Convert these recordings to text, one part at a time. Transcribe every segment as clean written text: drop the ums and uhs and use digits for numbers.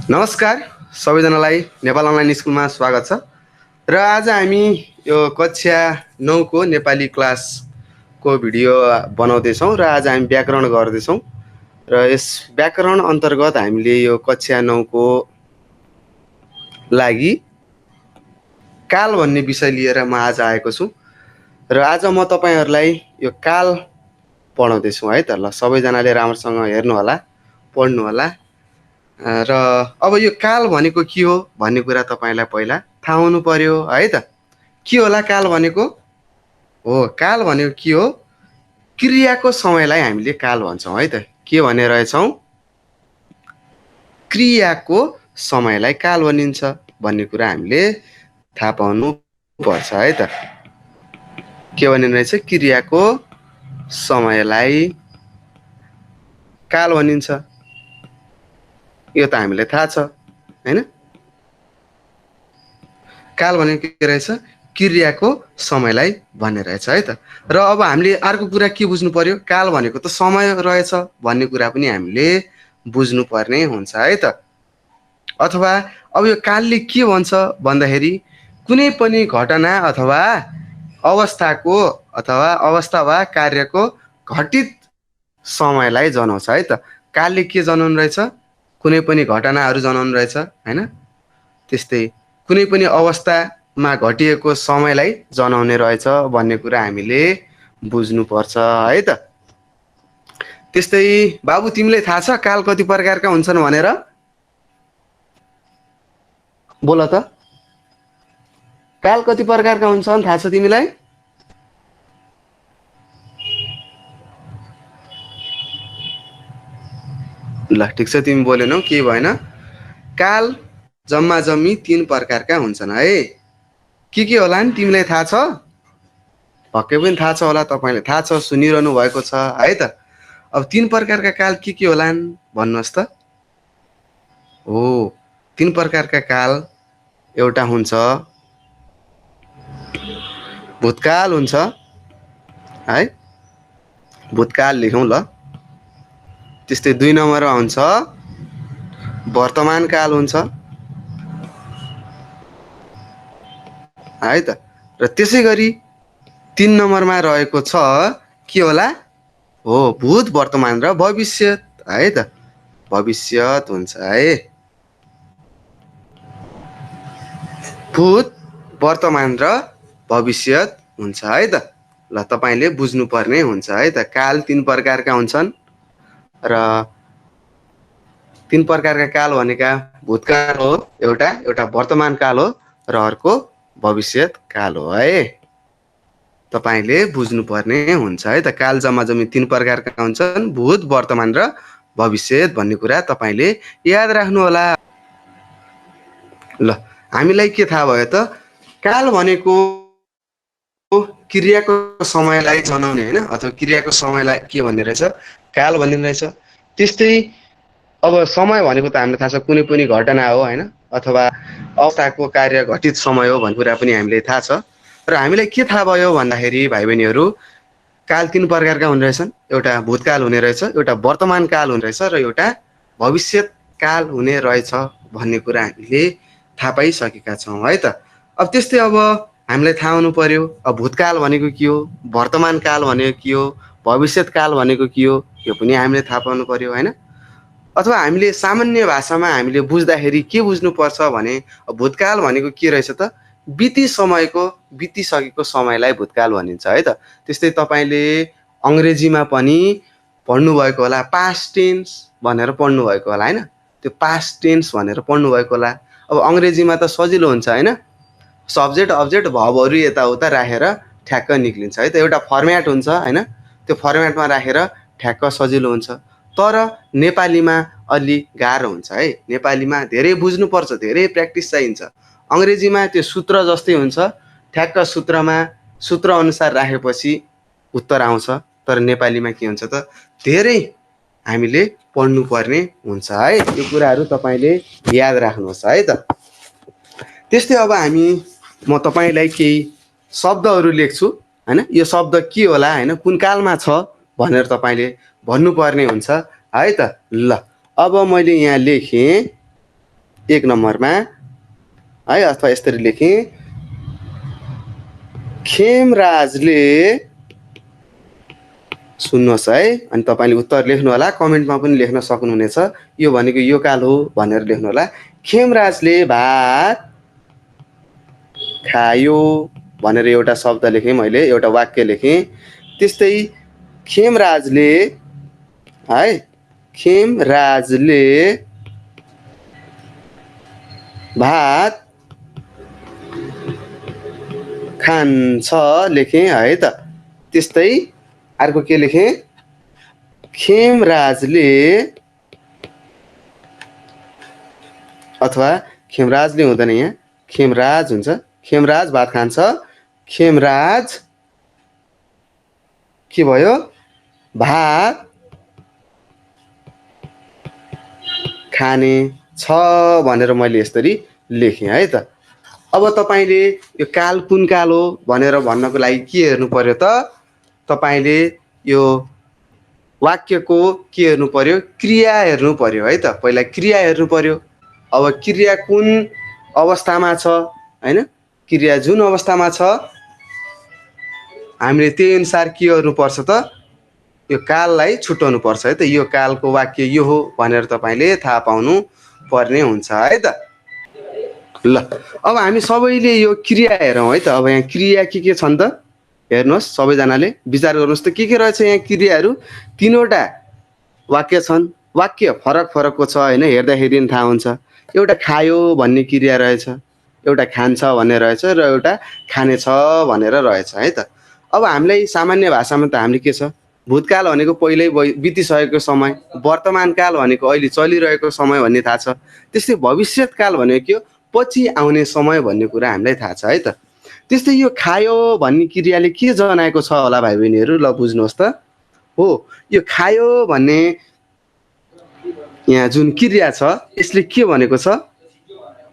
नमस्कार सबैजनालाई नेपाल अनलाइन स्कुलमा स्वागत छ। र आज हामी यो कक्षा 9 को नेपाली क्लासको भिडियो बनाउँदैछौँ र आज हामी व्याकरण गर्दैछौँ। र यस व्याकरण अन्तर्गत हामीले यो कक्षा 9 को लागि काल भन्ने विषय लिएर म आज आएको छु। र आज म तपाईहरुलाई यो काल पढाउँदैछु है त। ल सबैजनाले राम्रोसँग हेर्नु होला, पढ्नु होला। र अब यो काल भनेको के हो भन्ने कुरा तपाईलाई पहिला थाहा हुनु पर्यो है त। के होला काल भनेको? हो, काल भनेको के हो? क्रियाको समयलाई हामीले काल भन्छौँ है त। के भने रहेछौँ? क्रियाको समयलाई काल भनिन्छ भन्ने कुरा हामीले थाहा पाउनु पर्छ है त। के भनिन्छ रहेछ? क्रियाको समयलाई काल भनिन्छ। यो त हामीलाई थाहा छ हैन? काल भनेको के रहेछ? क्रियाको समयलाई भन्ने रहेछ है त। र अब हामीले अर्को कुरा के बुझ्नु पर्यो? काल भनेको त समय रहेछ भन्ने कुरा पनि हामीले बुझ्नु पर्ने हुन्छ है त। अथवा अब यो कालले के भन्छ भन्दाखेरि कुनै पनि घटना अथवा अवस्थाको अथवा अवस्था वा कार्यको घटित समयलाई जनाउँछ है त। कालले के जनाउनु रहेछ? कुनै पनि घटनाहरू जनाउनु रहेछ हैन? त्यस्तै कुनै पनि अवस्थामा घटिएको समयलाई जनाउने रहेछ भन्ने कुरा हामीले बुझ्नु पर्छ है त। त्यस्तै बाबु तिमीलाई थाहा छ काल कति प्रकारका हुन्छन् भनेर? बोल त, काल कति प्रकारका हुन्छन् थाहा छ तिमीलाई? ल ठिक छ, तिमी बोलेनौ, के भएन। काल जम्मा जम्मी 3 प्रकारका हुन्छन् है। के होला नि तिमीलाई थाहा छ? पक्कै पनि थाहा छ होला, तपाईले थाहा छ, सुनिरहनु भएको छ है त। अब 3 प्रकारका काल के होलान् भन्नुहोस् त? हो, 3 प्रकारका काल एउटा हुन्छ भूतकाल हुन्छ है, भूतकाल लेखौँ ल। त्यस्तै 2 नम्बरमा हुन्छ वर्तमान काल हुन्छ है त। र त्यसै गरी 3 नम्बरमा रहेको छ के होला? हो, भूत, वर्तमान र भविष्यत है त। भविष्यत हुन्छ है। भूत, वर्तमान र भविष्यत हुन्छ है त। ल तपाईले बुझ्नु पर्ने हुन्छ है त। काल 3 प्रकारका हुन्छन् र 3 प्रकारका काल भनेका भूतकाल हो एउटा वर्तमान काल हो र अर्को भविष्यत काल हो है। तपाईले बुझ्नु पर्ने हुन्छ है त। काल जम्मा जम्मी 3 प्रकारका हुन्छन्, भूत, वर्तमान र भविष्यत भन्ने कुरा तपाईले याद राख्नु होला। ल हामीलाई के थाहा भयो त? काल भनेको क्रियाको समयलाई जनाउने हैन, अथवा क्रियाको समयलाई के भन्ने रहेछ? काल भन्ने रहेछ। त्यस्तै अब समय भनेको त हामीलाई थाहा छ कुनै पनि घटना हो हैन, अथवा अवस्थाको कार्य घटित समय हो भन्ने कुरा पनि हामीले थाहा छ। र हामीलाई के थाहा भयो भन्दाखेरि भाइ बहिनीहरू, काल 3 प्रकारका हुने रहेछन्। एउटा भूतकाल हुने रहेछ, एउटा वर्तमान काल हुने रहेछ र एउटा भविष्यत काल हुने रहेछ भन्ने कुरा हामीले थाहा पाइसकेका छौँ है त। अब त्यस्तै अब हामीलाई थाहा हुनु पर्यो अब भूतकाल भनेको के हो, वर्तमान काल भनेको के हो, भविष्यत काल भनेको के हो, यो पनि हामीले थाहा पाउनु पर्यो हैन। अथवा हामीले सामान्य भाषामा हामीले बुझ्दाखेरि के बुझ्नुपर्छ भने भूतकाल भनेको के रहेछ त? बितिसकेको समयलाई भूतकाल भनिन्छ है त। त्यस्तै तपाईले अंग्रेजीमा पनि पढ्नु भएको होला, पास्ट टेन्स भनेर पढ्नु भएको होला हैन। त्यो पास्ट टेन्स भनेर पढ्नु भएको होला। अब अंग्रेजीमा त सजिलो हुन्छ हैन, सब्जेक्ट अब्जेक्ट भर्बहरु यताउता राखेर ठ्याक्क निक्लिन्छ है त। एउटा फर्म्याट हुन्छ हैन, त्यो फर्म्याटमा राखेर ठ्याक्क सजिलो हुन्छ। तर नेपालीमा अलि गाह्रो हुन्छ है। नेपालीमा धेरै बुझ्नु पर्छ, धेरै प्र्याक्टिस चाहिन्छ। अंग्रेजीमा त्यो सूत्र जस्तै हुन्छ, ठ्याक्क सूत्र अनुसार राखेपछि उत्तर आउँछ। तर नेपालीमा के हुन्छ त? धेरै हामीले पढ्नु पर्ने हुन्छ है। यो कुराहरु तपाईले याद राख्नुहोस् है त। त्यस्तै अब म तपाईलाई केही शब्दहरु लेख्छु हैन। यो शब्द के होला हैन, कुन कालमा छ भनेर तपाईले भन्नुपर्ने हुन्छ है त। ल अब मैले यहाँ लेखेँ 1 नम्बरमा है, अथवा यसरी लेखेँ, खेमराजले, सुन्नुहोस् है, अनि तपाईँले उत्तर लेख्नु होला, कमेन्टमा पनि लेख्न सक्नुहुनेछ। यो भनेको यो काल हो भनेर लेख्नु होला। खेमराजले भात खायो भनेर एउटा शब्द लेखेँ मैले, एउटा वाक्य लेखेँ। त्यस्तै खेमराजले है, खेमराजले भात खान्छ लेखेँ है त। त्यस्तै अर्को के लेखेँ, खेमराजले, अथवा खेमराजले हुँदैन, यहाँ खेमराज हुन्छ। खेमराज भात खान्छ, खेमराज के भयो, भात खाने छ भनेर मैले यसरी लेखेँ है त। अब तपाईँले यो काल कुन काल हो भनेर भन्नको लागि के हेर्नु पर्यो त, तपाईँले यो वाक्यको के हेर्नु पर्यो, क्रिया हेर्नु पर्यो है त। पहिला क्रिया हेर्नु पर्यो। अब क्रिया कुन अवस्थामा छ हैन, क्रिया जुन अवस्थामा छ हामीले त्यही अनुसार के गर्नुपर्छ त, यो काललाई छुट्याउनु पर्छ है त। यो कालको वाक्य यो हो भनेर तपाईँले थाहा पाउनु पर्ने हुन्छ है त। ल अब हामी सबैले यो क्रिया हेरौँ है त। अब यहाँ क्रिया के छन् त, हेर्नुहोस्, सबैजनाले विचार गर्नुहोस् त के रहेछ यहाँ क्रियाहरू। 3वटा वाक्य छन्, वाक्य फरक फरकको छ हैन, हेर्दाखेरि नि थाहा हुन्छ। एउटा खायो भन्ने क्रिया रहेछ, एउटा खान्छ भन्ने रहेछ, र एउटा खाने छ भनेर रहेछ है त। अब हामीलाई सामान्य भाषामा त हामीले के छ, भूतकाल भनेको पहिल्यै बितिसकेको समय, वर्तमान काल भनेको अहिले चलिरहेको समय भन्ने थाहा छ। त्यस्तै भविष्यत काल भनेको के हो, पछि आउने समय भन्ने कुरा हामीलाई थाहा छ है त। त्यस्तै यो खायो भन्ने क्रियाले के जनाएको छ होला भाइ बहिनीहरू, ल बुझ्नुहोस् त। हो, यो खायो भन्ने यहाँ जुन क्रिया छ यसले के भनेको छ,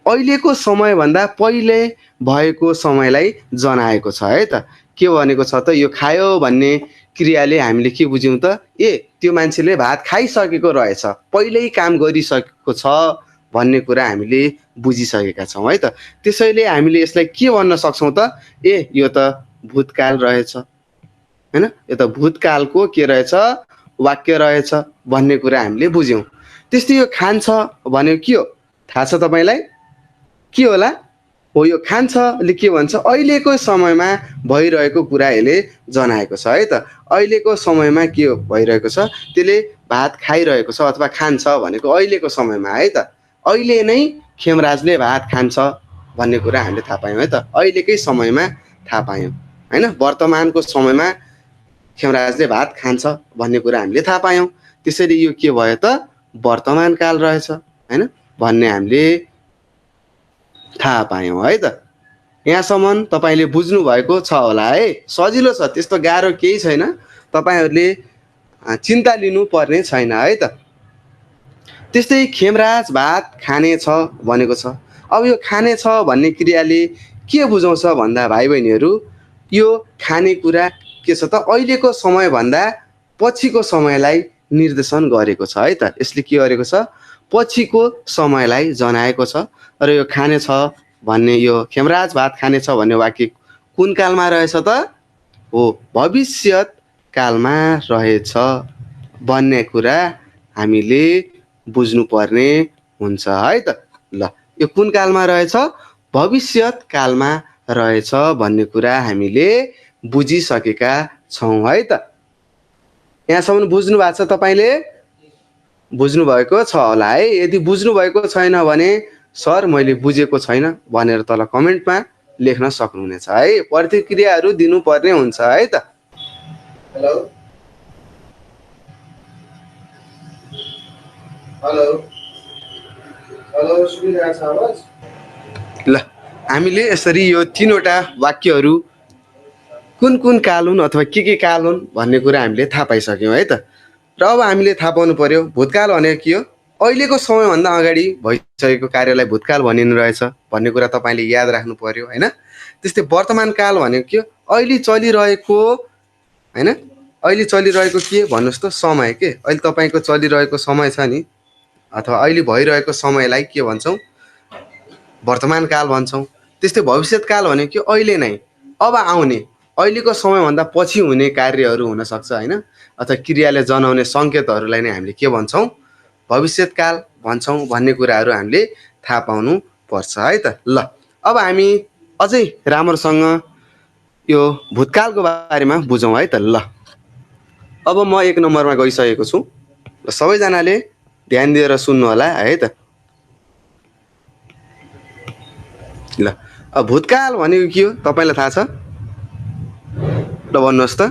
अहिलेको समयभन्दा पहिले भएको समयलाई जनाएको छ है त। के भनेको छ त, यो खायो भन्ने क्रियाले हामीले के बुझ्यौँ त, त्यो मान्छेले भात खाइसकेको रहेछ, पहिल्यै काम गरिसकेको छ भन्ने कुरा हामीले बुझिसकेका छौँ है त। त्यसैले हामीले यसलाई के भन्न सक्छौँ त, यो त भूतकाल रहेछ हैन, यो त भूतकालको के रहेछ, वाक्य रहेछ भन्ने कुरा हामीले बुझ्यौँ। त्यस्तै यो खान्छ भनेको के हो थाहा छ तपाईँलाई, के होला हो, यो खान्छले के भन्छ, अहिलेको समयमा भइरहेको कुरा यसले जनाएको छ है त। अहिलेको समयमा के भइरहेको छ, त्यसले भात खाइरहेको छ अथवा खान्छ भनेको अहिलेको समयमा है त। अहिले नै खेमराजले भात खान्छ भन्ने कुरा हामीले थाहा पायौँ है त, अहिलेकै समयमा थाहा पायौँ हैन। वर्तमानको समयमा खेमराजले भात खान्छ भन्ने कुरा हामीले थाहा पायौँ। त्यसैले यो के भयो त, वर्तमान काल रहेछ हैन भन्ने हामीले थाहा पायौँ है त। यहाँसम्म तपाईँले बुझ्नु भएको छ होला है, सजिलो छ, त्यस्तो गाह्रो केही छैन, तपाईँहरूले चिन्ता लिनुपर्ने छैन है त। त्यस्तै खेमराज भात खाने छ भनेको छ। अब यो खाने छ भन्ने क्रियाले के बुझाउँछ भन्दा भाइ बहिनीहरू, यो खाने कुरा के छ त, अहिलेको समयभन्दा पछिको समयलाई निर्देशन गरेको छ है त। यसले के गरेको छ, पछिको समयलाई जनाएको छ। र यो खाने छ भन्ने, यो खेमराज भात खाने छ भन्ने वाक्य कुन कालमा रहेछ त, हो भविष्यत कालमा रहेछ भन्ने कुरा हामीले बुझ्नुपर्ने हुन्छ है त। ल यो कुन कालमा रहेछ, भविष्यत कालमा रहेछ भन्ने कुरा हामीले बुझिसकेका छौँ है त। यहाँसम्म बुझ्नु भएको छ, तपाईँले बुझ्नु भएको छ होला है। यदि बुझ्नु भएको छैन भने सर मैले बुझेको छैन भनेर तल कमेन्टमा लेख्न सक्नुहुनेछ है, प्रतिक्रियाहरू दिनुपर्ने हुन्छ है त। हेलो हेलो हेलो, सुनिरहेको छ आवाज? ल हामीले यसरी यो 3वटा वाक्यहरू कुन कुन काल हुन् अथवा के काल हुन् भन्ने कुरा हामीले थाहा पाइसक्यौँ है त। र अब हामीले थाहा पाउनु पर्यो भूतकाल भनेको के हो, अहिलेको समयभन्दा अगाडि भइसकेको कार्यलाई भूतकाल भनिनु रहेछ भन्ने कुरा तपाईँले याद राख्नु पर्यो हैन। त्यस्तै वर्तमान काल भनेको के हो, अहिले चलिरहेको हैन, अहिले चलिरहेको के भन्नुहोस् त, समय के, अहिले तपाईँको चलिरहेको समय छ नि, अथवा अहिले भइरहेको समयलाई के भन्छौँ, वर्तमान काल भन्छौँ। त्यस्तै भविष्यत काल भनेको के, अहिले नै, अब आउने, अहिलेको समयभन्दा पछि हुने कार्यहरू हुनसक्छ होइन, अथवा क्रियाले जनाउने सङ्केतहरूलाई नै हामीले के भन्छौँ, भविष्यत काल भन्छौँ भन्ने कुराहरू हामीले थाहा पाउनु पर्छ है त। ल अब हामी अझै राम्रोसँग यो भूतकालको बारेमा बुझौँ है त। ल अब म 1 नम्बरमा गइसकेको छु र सबैजनाले ध्यान दिएर सुन्नु होला है त। ल अब भूतकाल भनेको के हो तपाईँलाई थाहा छ? ल भन्नुहोस् त,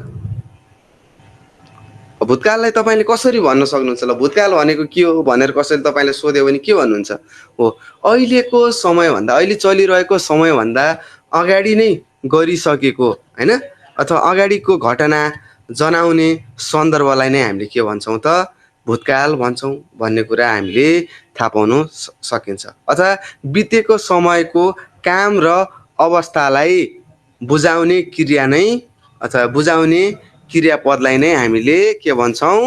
भूतकाललाई तपाईँले कसरी भन्न सक्नुहुन्छ? ल भूतकाल भनेको के हो भनेर कसैले तपाईँले सोध्यो भने के भन्नुहुन्छ? हो, अहिलेको समयभन्दा, अहिले चलिरहेको समयभन्दा अगाडि नै गरिसकेको होइन, अथवा अगाडिको घटना जनाउने सन्दर्भलाई नै हामीले के भन्छौँ त, भूतकाल भन्छौँ भन्ने कुरा हामीले थाहा पाउनु सकिन्छ। अथवा बितेको समयको काम र अवस्थालाई बुझाउने क्रिया नै, अथवा बुझाउने क्रियापदलाई नै हामीले के भन्छौँ,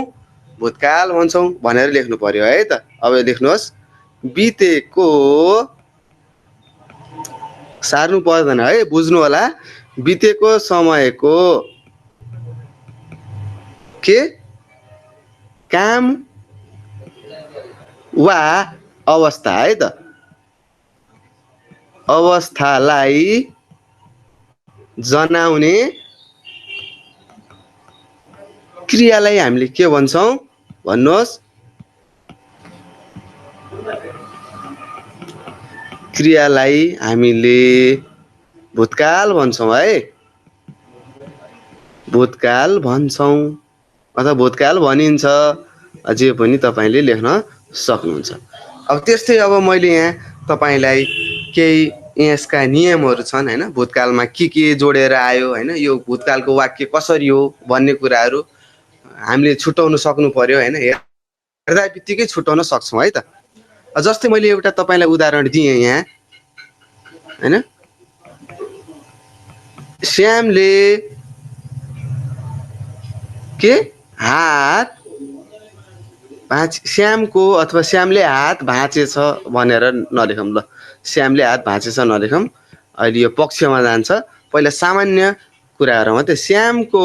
भूतकाल भन्छौँ भनेर लेख्नु पर्यो है त। अब लेख्नुहोस्, बितेको, सार्नु पर्दैन है, बुझ्नु होला, बितेको समयको के काम वा अवस्था है त, अवस्थालाई जनाउने क्रियालाई हामीले के भन्छौँ भन्नुहोस्, क्रियालाई हामीले भूतकाल भन्छौँ है, भूतकाल भन्छौँ अथवा भूतकाल भनिन्छ, जे पनि तपाईँले लेख्न सक्नुहुन्छ। अब त्यस्तै अब मैले यहाँ तपाईँलाई केही यसका नियमहरू छन् होइन, भूतकालमा के जोडेर आयो होइन, यो भूतकालको वाक्य कसरी हो भन्ने कुराहरू हामीले छुट्याउनु सक्नु पर्यो होइन, हेर्दा बित्तिकै छुट्याउन सक्छौँ है त। जस्तै मैले एउटा तपाईँलाई उदाहरण दिएँ यहाँ होइन, श्यामले के हात श्यामको अथवा श्यामले हात भाँचेछ भनेर नलेखौँ। ल श्यामले हात भाँचेछ नलेखौँ, अहिले यो पक्षमा जान्छ। पहिला सामान्य कुराहरू मात्रै, श्यामको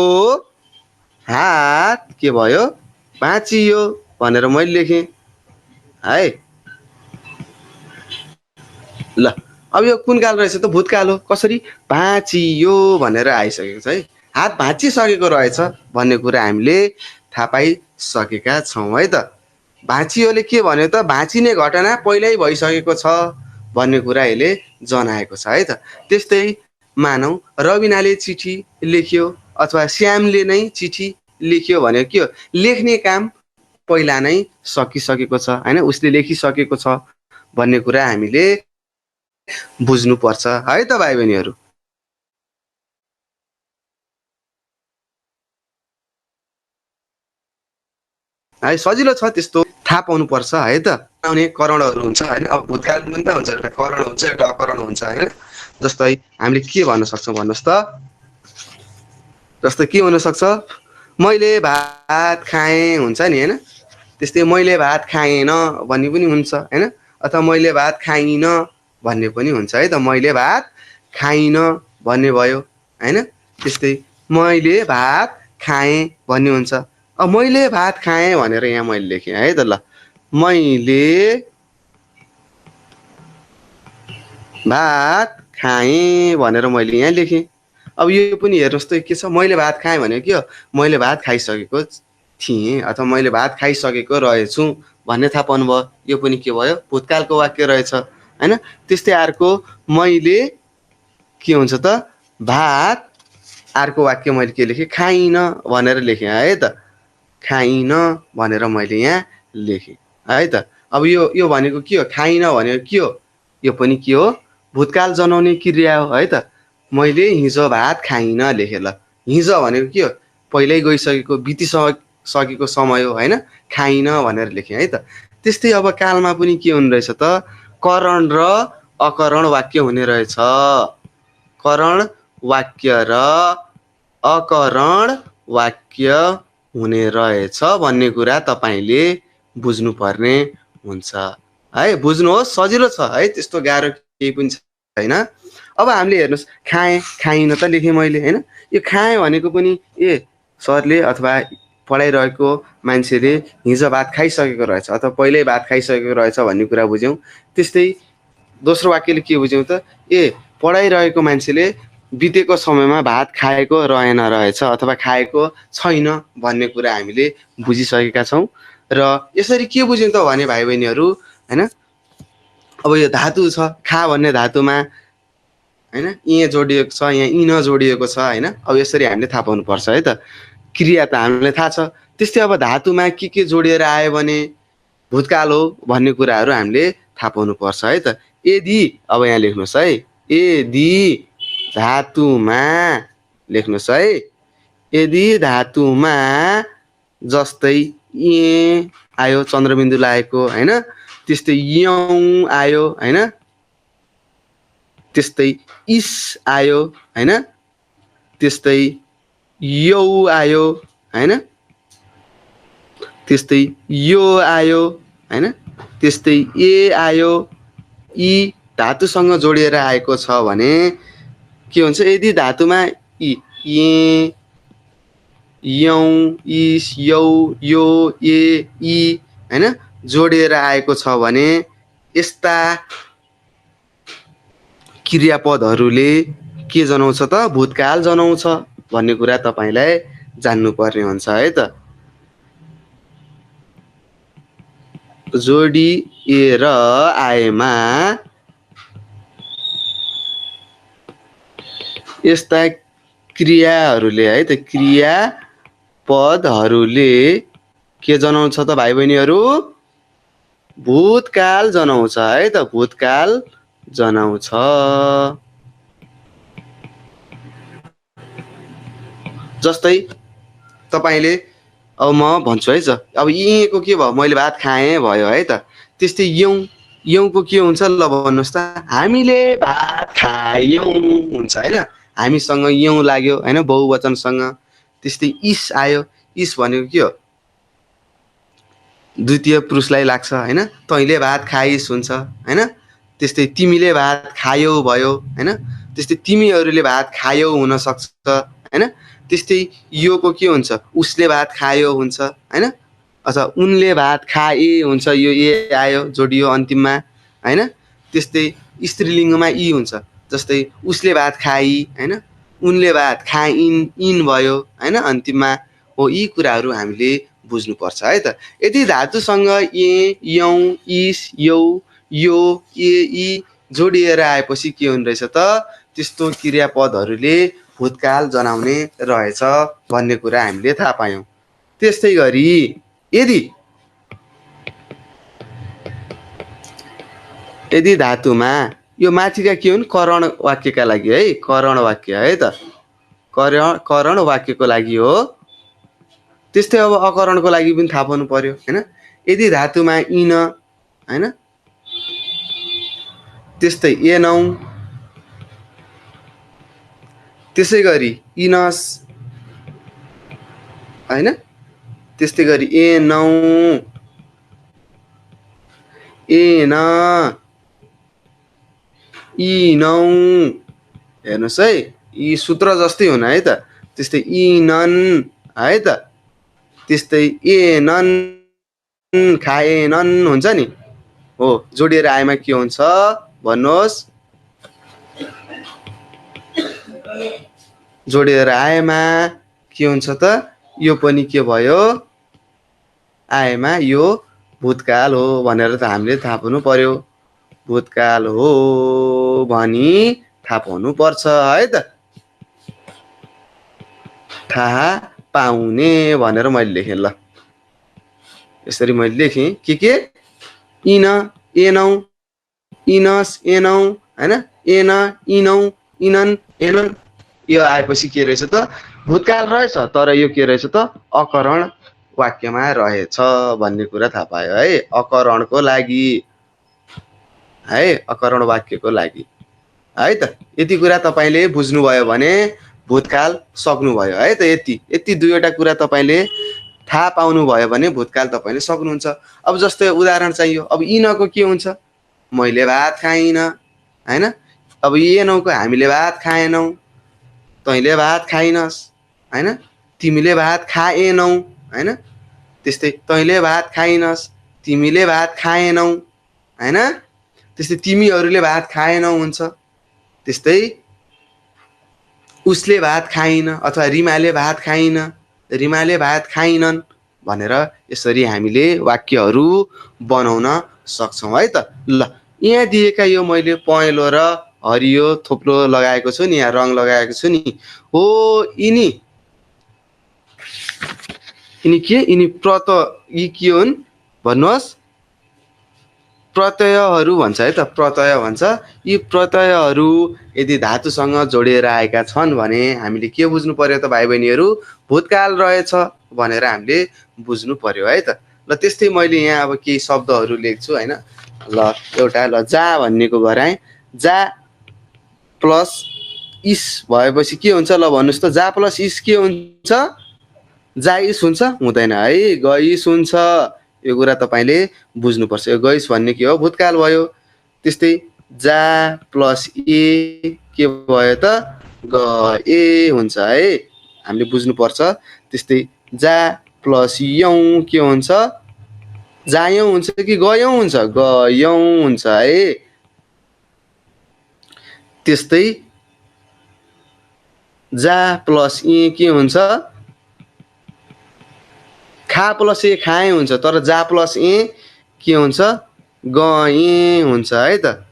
हात के भयो, भाँचियो भनेर मैले लेखेँ है। ल अब यो कुन काल रहेछ त, भूतकाल हो। कसरी भाँचियो भनेर आइसकेको छ है, हात भाँचिसकेको रहेछ भन्ने कुरा हामीले थाहा पाइसकेका छौँ है त। भाँचियोले के भन्यो त, भाँचिने घटना पहिल्यै भइसकेको छ भन्ने कुरा यसले जनाएको छ है त। त्यस्तै मानौ रविनाले चिठी लेख्यो अथवा श्यामले नै चिठी लेख्यो भने के हो, लेख्ने काम पहिला नै सकिसकेको छ होइन, उसले लेखिसकेको छ भन्ने कुरा हामीले बुझ्नुपर्छ है त भाइ बहिनीहरू। है सजिलो छ, त्यस्तो थाहा पाउनुपर्छ है त। आउने करणहरू हुन्छ होइन, अब भूतकाल पनि त हुन्छ, एउटा करण हुन्छ एउटा अकरण हुन्छ होइन। जस्तै हामीले के भन्न सक्छौँ भन्नुहोस् त, जस्तै के हुनसक्छ, मैले भात खाएँ हुन्छ नि होइन, त्यस्तै मैले भात खाएन भन्ने पनि हुन्छ होइन, अथवा मैले भात खाइनँ भन्ने पनि हुन्छ है त। मैले भात खाइनँ भन्ने भयो होइन, त्यस्तै मैले भात खाएँ भन्ने हुन्छ। अब मैले भात खाएँ भनेर यहाँ मैले लेखेँ है त। ल मैले भात खाएँ भनेर मैले यहाँ लेखेँ। अब यो पनि हेर्नुहोस् त के छ, मैले भात खाएँ भनेको के हो, मैले भात खाइसकेको थिएँ अथवा मैले भात खाइसकेको रहेछु भन्ने थाहा पाउनु भयो। यो पनि के भयो, भूतकालको वाक्य रहेछ होइन। त्यस्तै अर्को मैले के हुन्छ त, भात, अर्को वाक्य मैले के लेखेँ, खाइनँ भनेर लेखेँ है त, खाइनँ भनेर मैले यहाँ लेखेँ है त। अब यो भनेको के हो, खाइनँ भनेको के हो, यो पनि के हो, भूतकाल जनाउने क्रिया हो है त। मैले हिजो भात खाइनँ लेखेँ। ल हिजो भनेको के हो, पहिल्यै गइसकेको बितिसकेको समय हो होइन, खाइनँ भनेर लेखेँ है त। त्यस्तै अब कालमा पनि के हुने रहेछ त, करण र अकरण वाक्य हुने रहेछ। करण वाक्य र अकरण वाक्य हुने रहेछ भन्ने कुरा तपाईँले बुझ्नुपर्ने हुन्छ है। बुझ्नुहोस्, सजिलो छ है, त्यस्तो गाह्रो केही पनि छैन। अब हामीले हेर्नुहोस्, खाएँ खाइनँ त लेखेँ मैले होइन। यो खाएँ भनेको पनि सरले अथवा पढाइरहेको मान्छेले हिजो भात खाइसकेको रहेछ अथवा पहिल्यै भात खाइसकेको रहेछ भन्ने कुरा बुझ्यौँ। त्यस्तै दोस्रो वाक्यले के बुझ्यौँ त, पढाइरहेको मान्छेले बितेको समयमा भात खाएको रहेन रहेछ अथवा खाएको छैन भन्ने कुरा हामीले बुझिसकेका छौँ। र यसरी के बुझ्यौँ त भने भाइ बहिनीहरू होइन, अब यो धातु छ, खा भन्ने धातुमा होइन इँ जोडिएको छ, यहाँ इन जोडिएको छ होइन। अब यसरी हामीले थाहा पाउनुपर्छ है त। क्रिया त हामीलाई थाहा छ, त्यस्तै अब धातुमा के जोडिएर आयो भने भूतकाल हो भन्ने कुराहरू हामीले थाहा पाउनुपर्छ है त। यदि अब यहाँ लेख्नुहोस् है, यदि धातुमा लेख्नुहोस् है, यदि धातुमा जस्तै ए आयो चन्द्रबिन्दु लागेको होइन, त्यस्तै यौँ आयो होइन, त्यस्तै इस आयो होइन, त्यस्तै यौ आयो होइन, त्यस्तै यो आयो होइन, त्यस्तै ए आयो, यी धातुसँग जोडिएर आएको छ भने के हुन्छ, यदि धातुमा ए यौँ इस यौ यो ए ई होइन जोडिएर आएको छ भने यस्ता क्रियापदहरूले के जनाउँछ त, भूतकाल जनाउँछ भन्ने कुरा तपाईँलाई जान्नुपर्ने हुन्छ है त। जोडिएर आएमा यस्ता क्रियाहरूले है त, क्रियापदहरूले के जनाउँछ त भाइ बहिनीहरू, भूतकाल जनाउँछ है त, भूतकाल जनाउँछ। जस्तै तपाईँले अब म भन्छु है त, अब यहीँको के भयो, मैले भात खाएँ भयो है त। त्यस्तै यौँको के हुन्छ ल भन्नुहोस् त, हामीले भात खायौँ हुन्छ होइन, हामीसँग यौँ लाग्यो होइन बहुवचनसँग। त्यस्तै इस आयो, इस भनेको के हो, द्वितीय पुरुषलाई लाग्छ होइन, तैँले भात खाइस् हुन्छ होइन। त्यस्तै तिमीले भात खायौ भयो होइन, त्यस्तै तिमीहरूले भात खायौ हुनसक्छ होइन। त्यस्तै योको के हुन्छ, उसले भात खायो हुन्छ होइन, अथवा उनले भात खाए हुन्छ, यो ए आयो जोडियो अन्तिममा होइन। त्यस्तै स्त्रीलिङ्गमा यी हुन्छ, जस्तै उसले भात खाई होइन, उनले भात खाइन् इन भयो होइन अन्तिममा हो। यी कुराहरू हामीले बुझ्नुपर्छ है त। यदि धातुसँग ए यौँ इस यौ यो ए ई जोडिएर आएपछि के हुने रहेछ त, त्यस्तो क्रियापदहरूले भूतकाल जनाउने रहेछ भन्ने कुरा हामीले थाहा पायौँ। त्यस्तै गरी यदि धातुमा यो माथिका के हुन्, करण वाक्यका लागि है, करण वाक्य है त, करण वाक्यको लागि हो। त्यस्तै अब अकरणको लागि पनि थाहा पाउनु पर्यो होइन। यदि धातुमा इन होइन, त्यस्तै एनौ, त्यसै गरी इनस होइन, त्यस्तै गरी एनौ एन इनौ, हेर्नुहोस् है यी सूत्र जस्तै हुन है त। त्यस्तै इनन है त, त्यस्तै एनन खाएनन् हुन्छ नि हो। जोडिएर आएमा के हुन्छ भन्नुहोस्, जोडिएर आएमा के हुन्छ त, यो पनि के भयो, आएमा यो भूतकाल हो भनेर त हामीले थाहा पाउनु पर्यो, भूतकाल हो भनी थाहा पाउनु पर्छ है त। थाहा पाउने भनेर मैले लेखेँ ल, यसरी मैले लेखेँ के इन एनौ इनस एनौ होइन, एन इनौ इनन एनन, यो आएपछि के रहेछ त, भूतकाल रहेछ, तर यो के रहेछ त, अकरण वाक्यमा रहेछ भन्ने कुरा थाहा पायो है। अकरणको लागि है, अकरण वाक्यको लागि है त। यति कुरा तपाईँले बुझ्नुभयो भने भूतकाल सक्नुभयो है त। यति दुईवटा कुरा तपाईँले थाहा पाउनु भयो भने भूतकाल तपाईँले सक्नुहुन्छ। अब जस्तै उदाहरण चाहियो, अब इनको के हुन्छ, मैले भात खाइनँ होइन। अब एनौको हामीले भात खाएनौँ, तैँले भात खाइनस् होइन, तिमीले भात खाएनौ होइन। त्यस्तै तैँले भात खाइनस्, तिमीले भात खाएनौ होइन। त्यस्तै तिमीहरूले भात खाएनौ हुन्छ। त्यस्तै उसले भात खाइन अथवा रिमाले भात खाइन, रिमाले भात खाइनन् भनेर यसरी हामीले वाक्यहरू बनाउन सक्छौँ है त। ल यहाँ दिएका यो मैले पहेँलो र हरियो थोप्लो लगाएको छु नि, यहाँ रङ लगाएको छु नि, हो यिनी के, यिनी यी के हुन् भन्नुहोस्, प्रत्ययहरू भन्छ है त, प्रत्यय भन्छ। यी प्रत्ययहरू यदि धातुसँग जोडिएर आएका छन् भने हामीले के बुझ्नु पर्यो त भाइ बहिनीहरू, भूतकाल रहेछ भनेर हामीले बुझ्नु पर्यो है त। ल त्यस्तै मैले यहाँ अब केही शब्दहरू लेख्छु होइन। ल एउटा ल जा भन्नेको गराएँ, जा प्लस इस भएपछि के हुन्छ ल भन्नुहोस् त, जा प्लस इस के हुन्छ, जाइस हुन्छ, हुँदैन है, गइस हुन्छ। यो कुरा तपाईँले बुझ्नुपर्छ। यो गइस भन्ने के हो, भूतकाल भयो। त्यस्तै जा प्लस ए के भयो त, गए हुन्छ है, हामीले बुझ्नुपर्छ। त्यस्तै जा प्लस यौँ के हुन्छ, जायौँ हुन्छ कि गयौँ हुन्छ, गयौँ हुन्छ है। त्यस्तै जा प्लस ए के हुन्छ, खा प्लस ए खाए हुन्छ, तर जा प्लस ए के हुन्छ, गए हुन्छ है त,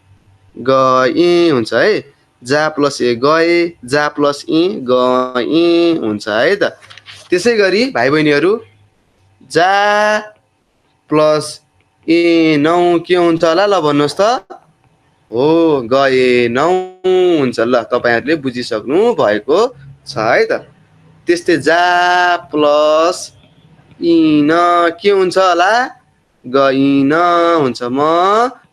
गए हुन्छ है। जा प्लस ए गए, जा प्लस ए गए हुन्छ है त। त्यसै गरी भाइ बहिनीहरू जा प्लस ए नौ के हुन्छ होला ल भन्नुहोस् त, हो गएनौ हुन्छ। ल तपाईँहरूले बुझिसक्नु भएको छ है त। त्यस्तै जा प्लस इन के हुन्छ होला, गइन हुन्छ, म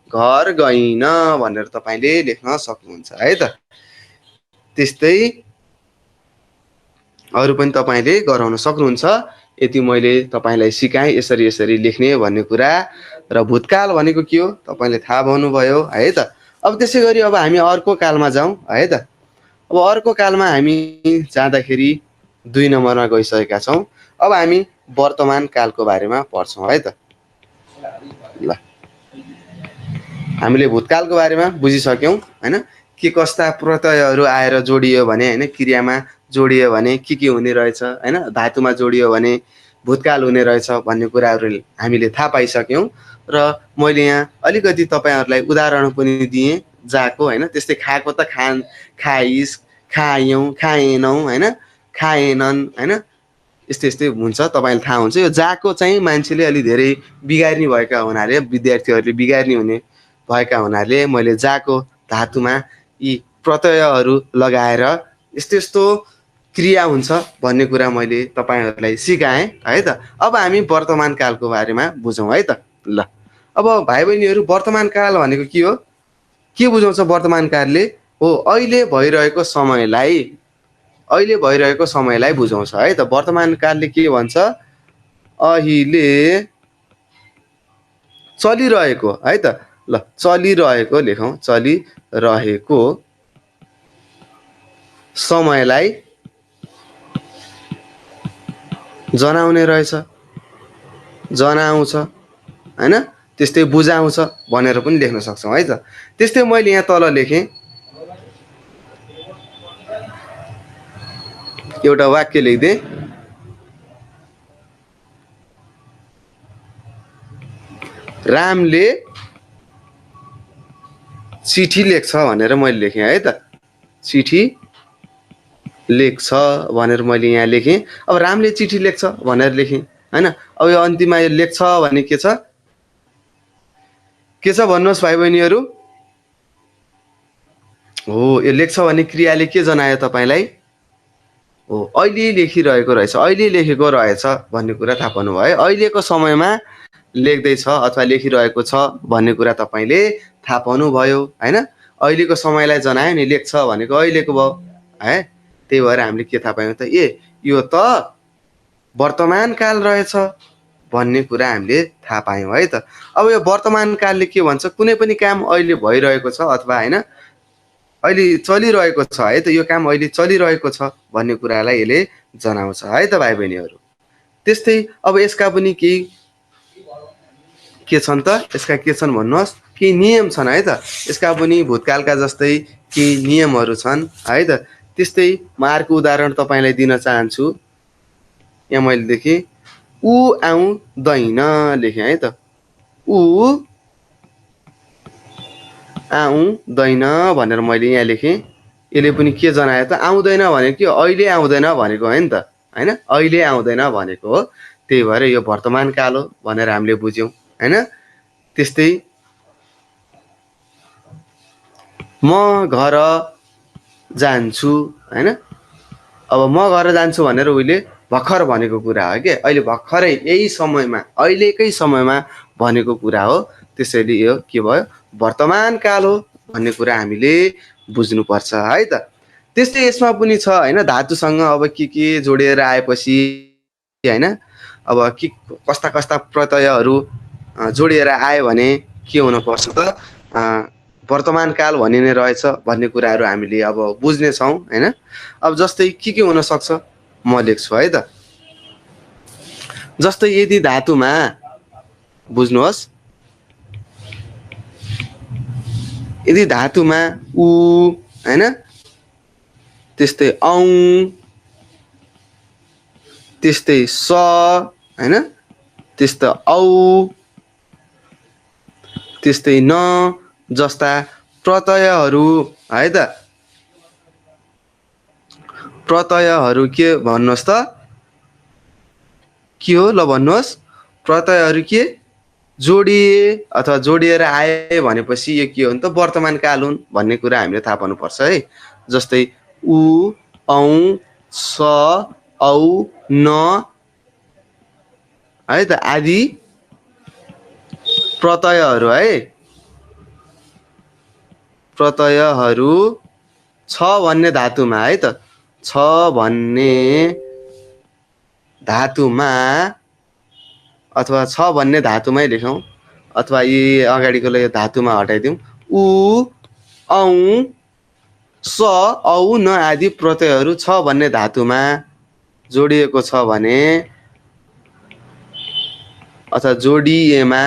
घर गइन भनेर तपाईँले लेख्न सक्नुहुन्छ है त। त्यस्तै अरू पनि तपाईँले गराउन सक्नुहुन्छ। यति मैले तपाईँलाई सिकाएँ यसरी यसरी लेख्ने भन्ने कुरा। र भूतकाल भनेको के हो तपाईँले थाहा पाउनुभयो है त। अब त्यसै गरी अब हामी अर्को कालमा जाउँ है त। अब अर्को कालमा हामी जाँदाखेरि 2 नम्बरमा गइसकेका छौँ। अब हामी वर्तमान कालको बारेमा पढ्छौँ है त। ल हामीले भूतकालको बारेमा बुझिसक्यौँ होइन, के कस्ता प्रत्ययहरू आएर जोडियो भने होइन, क्रियामा जोडियो भने के हुने रहेछ होइन, धातुमा जोडियो भने भूतकाल हुने रहेछ भन्ने कुराहरू हामीले थाहा पाइसक्यौँ। र मैले यहाँ अलिकति तपाईँहरूलाई उदाहरण पनि दिएँ जाको होइन। त्यस्तै खाएको त खाइस, खायौँ, खाएनौँ होइन, खाएनन् होइन, यस्तै यस्तै हुन्छ, तपाईँलाई थाहा हुन्छ। यो जाको चाहिँ मान्छेले अलि धेरै बिगार्ने भएका हुनाले, विद्यार्थीहरूले बिगार्ने हुने भएका हुनाले मैले जाको धातुमा यी प्रत्ययहरू लगाएर यस्तो यस्तो क्रिया हुन्छ भन्ने कुरा मैले तपाईँहरूलाई सिकाएँ है त। अब हामी वर्तमान कालको बारेमा बुझौँ है त। ल अब भाइ बहिनीहरू वर्तमान काल भनेको के हो, के बुझाउँछ वर्तमान कालले, हो अहिले भइरहेको समयलाई, अहिले भइरहेको समयलाई बुझाउँछ है त। वर्तमान कालले के भन्छ, अहिले चलिरहेको है त। ल चलिरहेको लेखौँ, चलिरहेको समयलाई जनाउने रहेछ, जनाउँछ होइन। त्यस्तै बुझाउँछ भनेर पनि लेख्न सक्छौँ है त। त्यस्तै मैले यहाँ तल लेखेँ एउटा वाक्य लेख्दै, रामले चिठी लेख्छ भनेर मैले लेखेँ है त। चिठी लेख्छ भनेर मैले यहाँ लेखेँ। अब रामले चिठी लेख्छ भनेर लेखेँ होइन। अब यो अन्तिममा यो लेख्छ भने के छ भन्नुहोस् भाइ बहिनीहरू, हो यो लेख्छ भन्ने क्रियाले के जनायो तपाईँलाई, हो अहिले लेखिरहेको रहेछ, अहिले लेखेको रहेछ भन्ने कुरा थाहा पाउनु भयो। अहिलेको समयमा लेख्दैछ अथवा लेखिरहेको छ भन्ने कुरा तपाईँले थाहा पाउनुभयो होइन। अहिलेको समयलाई जनायो नि, लेख्छ भनेको अहिलेको भयो है। त्यही भएर हामीले के थाहा पायौँ त, ए यो त वर्तमान काल रहेछ भन्ने कुरा हामीले थाहा पायौँ है त। अब यो वर्तमान कालले के भन्छ, कुनै पनि काम अहिले भइरहेको छ अथवा होइन अहिले चलिरहेको छ है त, यो काम अहिले चलिरहेको छ भन्ने कुरालाई यसले जनाउँछ है त भाइ बहिनीहरू। त्यस्तै अब यसका पनि केही के छन् त, यसका के छन् भन्नुहोस्, केही नियम छन् है त। यसका पनि भूतकालका जस्तै केही नियमहरू छन् है त। त्यस्तै म अर्को उदाहरण तपाईँलाई दिन चाहन्छु। यहाँ मैले देखेँ ऊ आउँदैन लेखेँ है त। ऊ आउँदैन भनेर मैले यहाँ लेखेँ। यसले पनि के जनायो त, आउँदैन भनेको के, अहिले आउँदैन भनेको हो नि त होइन, अहिले आउँदैन भनेको हो। त्यही भएर यो वर्तमान काल हो भनेर हामीले बुझ्यौँ होइन। त्यस्तै म घर जान्छु होइन। अब म घर जान्छु भनेर उहिले भर्खर भनेको कुरा हो कि, अहिले भर्खरै यही समयमा अहिलेकै समयमा भनेको कुरा हो। त्यसैले यो के भयो, वर्तमान काल हो भन्ने कुरा हामीले बुझ्नुपर्छ है त। त्यस्तै यसमा पनि छ होइन, धातुसँग अब के जोडिएर आएपछि होइन, अब के कस्ता कस्ता प्रत्ययहरू जोडिएर आयो भने के हुनुपर्छ त, वर्तमान काल भनिने रहेछ भन्ने कुराहरू हामीले अब बुझ्नेछौँ होइन। अब जस्तै के हुनसक्छ म लेख्छु है त। जस्तै यदि धातुमा बुझ्नुहोस्, यदि धातुमा उ होइन, त्यस्तै औ, त्यस्तै स होइन, त्यस्तै औ, त्यस्तै न जस्ता प्रत्ययहरू है त, प्रत्ययहरू के भन्नुहोस् त, के हो ल भन्नुहोस्, प्रत्ययहरू के जोडिए अथवा जोडिएर आए भनेपछि यो के हो नि त, वर्तमान काल हुन् भन्ने कुरा हामीले थाहा पाउनुपर्छ है। जस्तै उ, औ, स, औ, न है त आदि प्रत्ययहरू है, प्रत्ययहरू छ भन्ने धातुमा है त, छ भन्ने धातुमा अथवा छ भन्ने धातुमै लेखौँ, अथवा यी अगाडिको यो धातुमा हटाइदिउँ। उ, औ, स, औ, न आदि प्रत्ययहरू छ भन्ने धातुमा जोडिएको छ भने अथवा जोडिएमा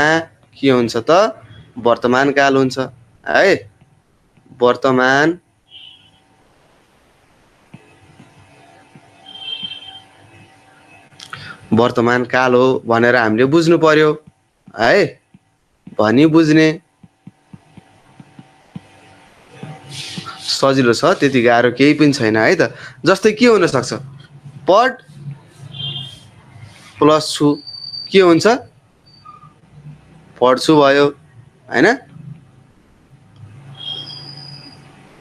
के हुन्छ त, वर्तमान काल हुन्छ है। वर्तमान वर्तमान काल हो भनेर हामीले बुझ्नु पर्यो है, भनी बुझ्ने सजिलो छ, त्यति गाह्रो केही पनि छैन है त। जस्तै के हुन सक्छ, पढ प्लस छु के हुन्छ, पढ्छु भयो होइन,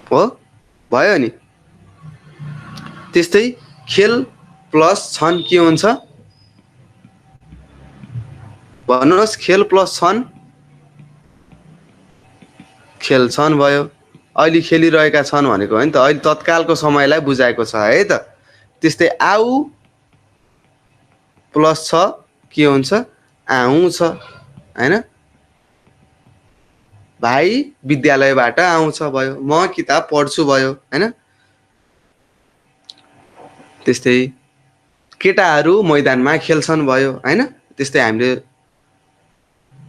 हो भयो नि। त्यस्तै खेल प्लस छन् के हुन्छ भन्नुहोस्, खेल प्लस छन् खेल्छन् भयो। अहिले खेलिरहेका छन् भनेको हो नि त, अहिले तत्कालको समयलाई बुझाएको छ है त। त्यस्तै आऊ प्लस छ के हुन्छ, आउँछ होइन, भाइ विद्यालयबाट आउँछ भयो, म किताब पढ्छु भयो होइन। त्यस्तै केटाहरू मैदानमा खेल्छन् भयो होइन। त्यस्तै हामीले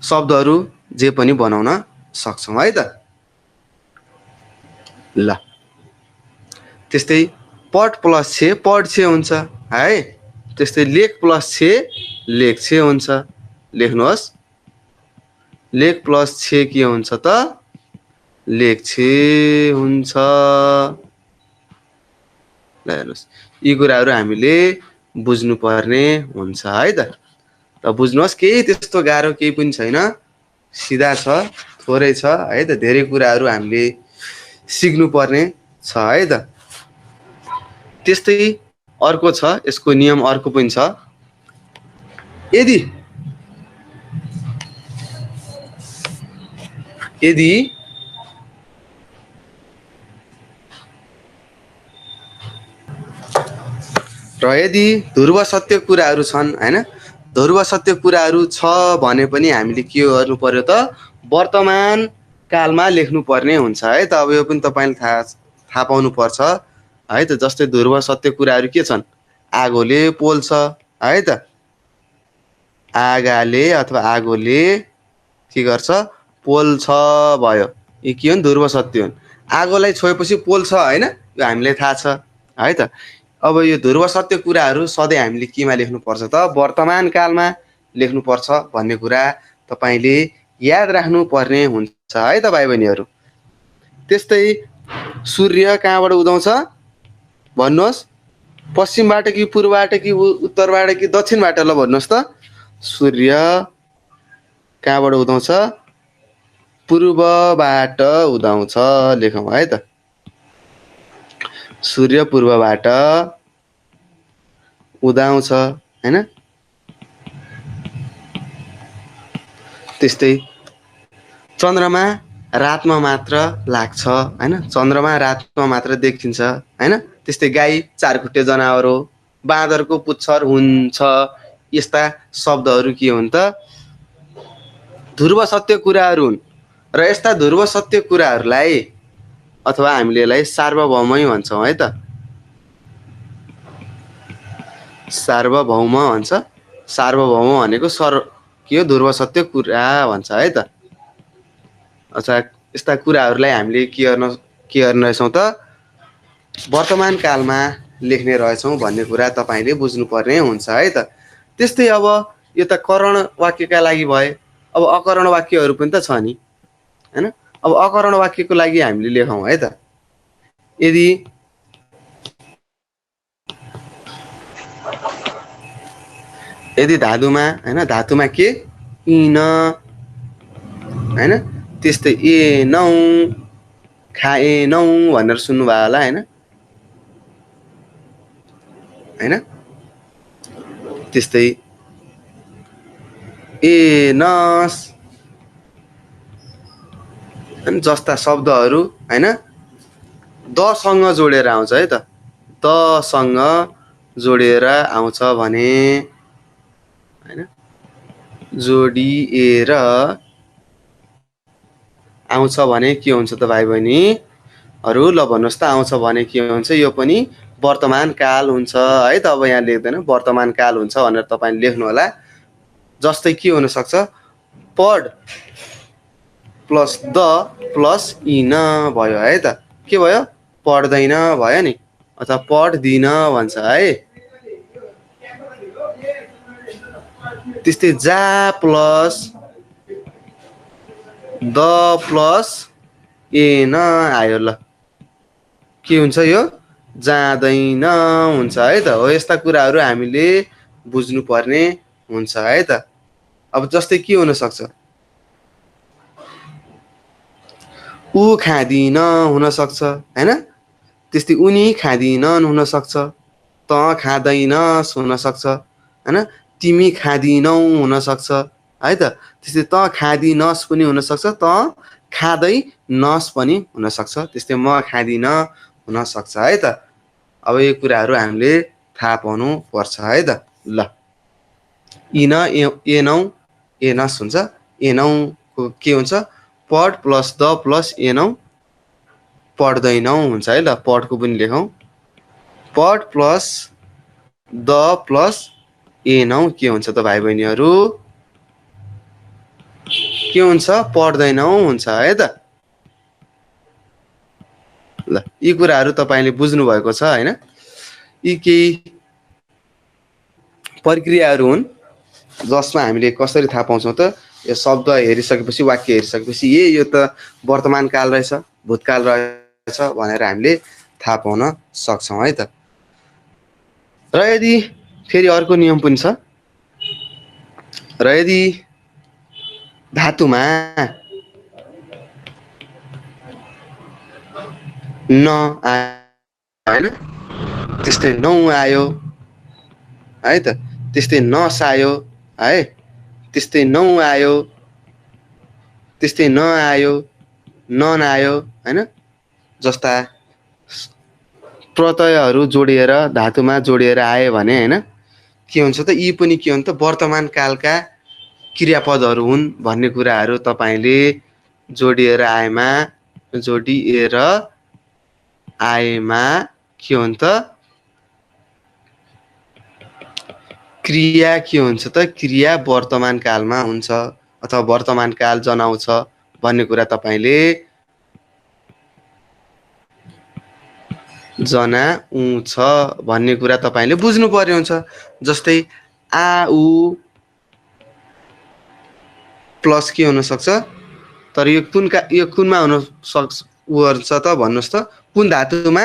शब्दहरू जे पनि बनाउन सक्छौँ है त। ल त्यस्तै पढ प्लस छे पढ्छे हुन्छ है। त्यस्तै लेख प्लस छे लेख्छे हुन्छ। लेख्नुहोस्, लेख प्लस छे के हुन्छ त, लेख्छे हुन्छ। ल हेर्नुहोस्, यी कुराहरू हामीले बुझ्नुपर्ने हुन्छ है त। त बुझ्नुहोस्, केही त्यस्तो गाह्रो केही पनि छैन, सिधा छ, थोरै छ है त। धेरै कुराहरू हामीले सिक्नुपर्ने छ है त। त्यस्तै अर्को छ, यसको नियम अर्को पनि छ। यदि यदि र यदि ध्रुव सत्य कुराहरू छन् हैन, ध्रुव सत्य कुराहरू छ भने पनि हामीले के गर्नु पर्यो त वर्तमान कालमा लेख्नु पर्ने हुन्छ है त। अब यो पनि तपाईँले थाहा पाउनु पर्छ है त। जस्तै ध्रुव सत्य कुराहरू के छन्? आगोले पोल्छ है त, आगाले अथवा आगोले के गर्छ? पोल्छ भयो। यी के हुन्? ध्रुव सत्य हुन्। आगोलाई छोएपछि पोल्छ हैन, यो हामीलाई थाहा छ है त। अब यो ध्रुव सत्य कुराहरू सधैँ हामीले केमा लेख्नुपर्छ त? वर्तमान कालमा लेख्नुपर्छ भन्ने कुरा तपाईँले याद राख्नुपर्ने हुन्छ है त भाइ बहिनीहरू। त्यस्तै सूर्य कहाँबाट उदाउँछ भन्नुहोस्? पश्चिमबाट कि पूर्वबाट कि उत्तरबाट कि दक्षिणबाट? ल भन्नुहोस् त। सूर्य कहाँबाट उदाउँछ? पूर्वबाट उदाउँछ। लेखौँ है त। सूर्य पूर्वबाट उदाउँछ हैन। त्यस्तै चन्द्रमा रातमा मात्र लाग्छ हैन, चन्द्रमा रातमा मात्र देखिन्छ हैन। त्यस्तै गाई चारखुट्टे जनावर हो, बाँदरको पुच्छर हुन्छ। यस्ता शब्दहरू के हुन् त? ध्रुव सत्य कुराहरू हुन्। र यस्ता ध्रुव सत्य कुराहरूलाई अथवा हामीले यसलाई सार्वभौमै भन्छौँ है त। सार्वभौम भन्छ। सार्वभौम भनेको के हो? ध्रुव सत्य कुरा भन्छ है त। अथवा यस्ता कुराहरूलाई हामीले के गर्ने रहेछौँ त? वर्तमान कालमा लेख्ने रहेछौँ भन्ने कुरा तपाईँले बुझ्नुपर्ने हुन्छ है त। त्यस्तै अब यो त करण वाक्यका लागि भए। अब अकरण वाक्यहरू पनि त छ नि हैन। अब अकरण वाक्यको लागि हामीले लेखौँ है त। यदि धातुमा हैन, धातुमा के इन हैन, त्यस्तै एनौ खाएनौ भनेर सुन्नुभयो होला हैन हैन। त्यस्तै एनस जस्ता शब्दहरू हैन दसँग जोडेर आउँछ है त। दसँग जोडेर आउँछ भने हैन, जोडिएर आउँछ भने के हुन्छ त भाइ बहिनीहरू? ल भन्नुहोस् त। आउँछ भने के हुन्छ? यो पनि वर्तमान काल हुन्छ है त। अब यहाँ लेख्दैन, वर्तमान काल हुन्छ भनेर तपाईँले लेख्नु होला। जस्तै के हुनसक्छ? पढ प्लस द प्लस इन भयो है त। के भयो? पढ्दैन भयो नि, अथवा पढ्दिन भन्छ है। त्यस्तै जा प्लस द प्लस एन आयो। ल के हुन्छ? यो जाँदैन हुन्छ है त। हो यस्ता कुराहरू हामीले बुझ्नुपर्ने हुन्छ है त। अब जस्तै के हुनसक्छ? ऊ खाँदिन हुनसक्छ हैन। त्यस्तै उनी खाँदिनन् हुनसक्छ। त खाँदैनस् हुनसक्छ हैन। तिमी खाँदिनौ हुनसक्छ है त। त्यस्तै त खाँदिनस् पनि हुनसक्छ, त खाँदैनस् पनि हुनसक्छ। त्यस्तै म खाँदिन हुनसक्छ है त। अब यो कुराहरू हामीले थाहा पाउनु पर्छ है त। ल इन एनौ एनस हुन्छ। एनौको के हुन्छ? पढ प्लस द प्लस एनौ पढ्दैनौ हुन्छ है। ल पढको पनि लेखौँ। पढ प्लस द प्लस एनौ के हुन्छ त भाइ बहिनीहरू? के हुन्छ? पढ्दैनौ हुन्छ है त। ल यी कुराहरू तपाईँले बुझ्नु भएको छ हैन। यी केही प्रक्रियाहरू हुन् जसमा हामीले कसरी थाहा पाउँछौँ त? यो शब्द हेरिसकेपछि, वाक्य हेरिसकेपछि यो त वर्तमान काल रहेछ, भूतकाल रहेछ भनेर हामीले थाहा पाउन सक्छौँ है त। र यदि फेरि अर्को नियम पनि छ। र यदि धातुमा न आयो हैन, त्यस्तै नौ आयो है त। त्यस्तै नस आयो है, त्यस्तै नौ आयो, त्यस्तै न आयो, नन आयो हैन, जस्ता प्रत्ययहरू जोडिएर धातुमा जोडिएर आए भने हैन के हुन्छ त यी पनि के हुन् त वर्तमान कालका क्रियापदहरू हुन् भन्ने कुराहरू तपाईले जोडिएर आएमा के हुन्छ त क्रिया के हुन्छ त क्रिया वर्तमान कालमा हुन्छ अथवा वर्तमान काल जनाउँछ भन्ने कुरा तपाईले जनाउँछ भन्ने कुरा तपाईले बुझ्नु पर्यो हुन्छ। जस्तै आउ प्लस के हुन सक्छ तर यो कुनमा हुन सक्छ हुन्छ त भन्नुस् त कुन धातुमा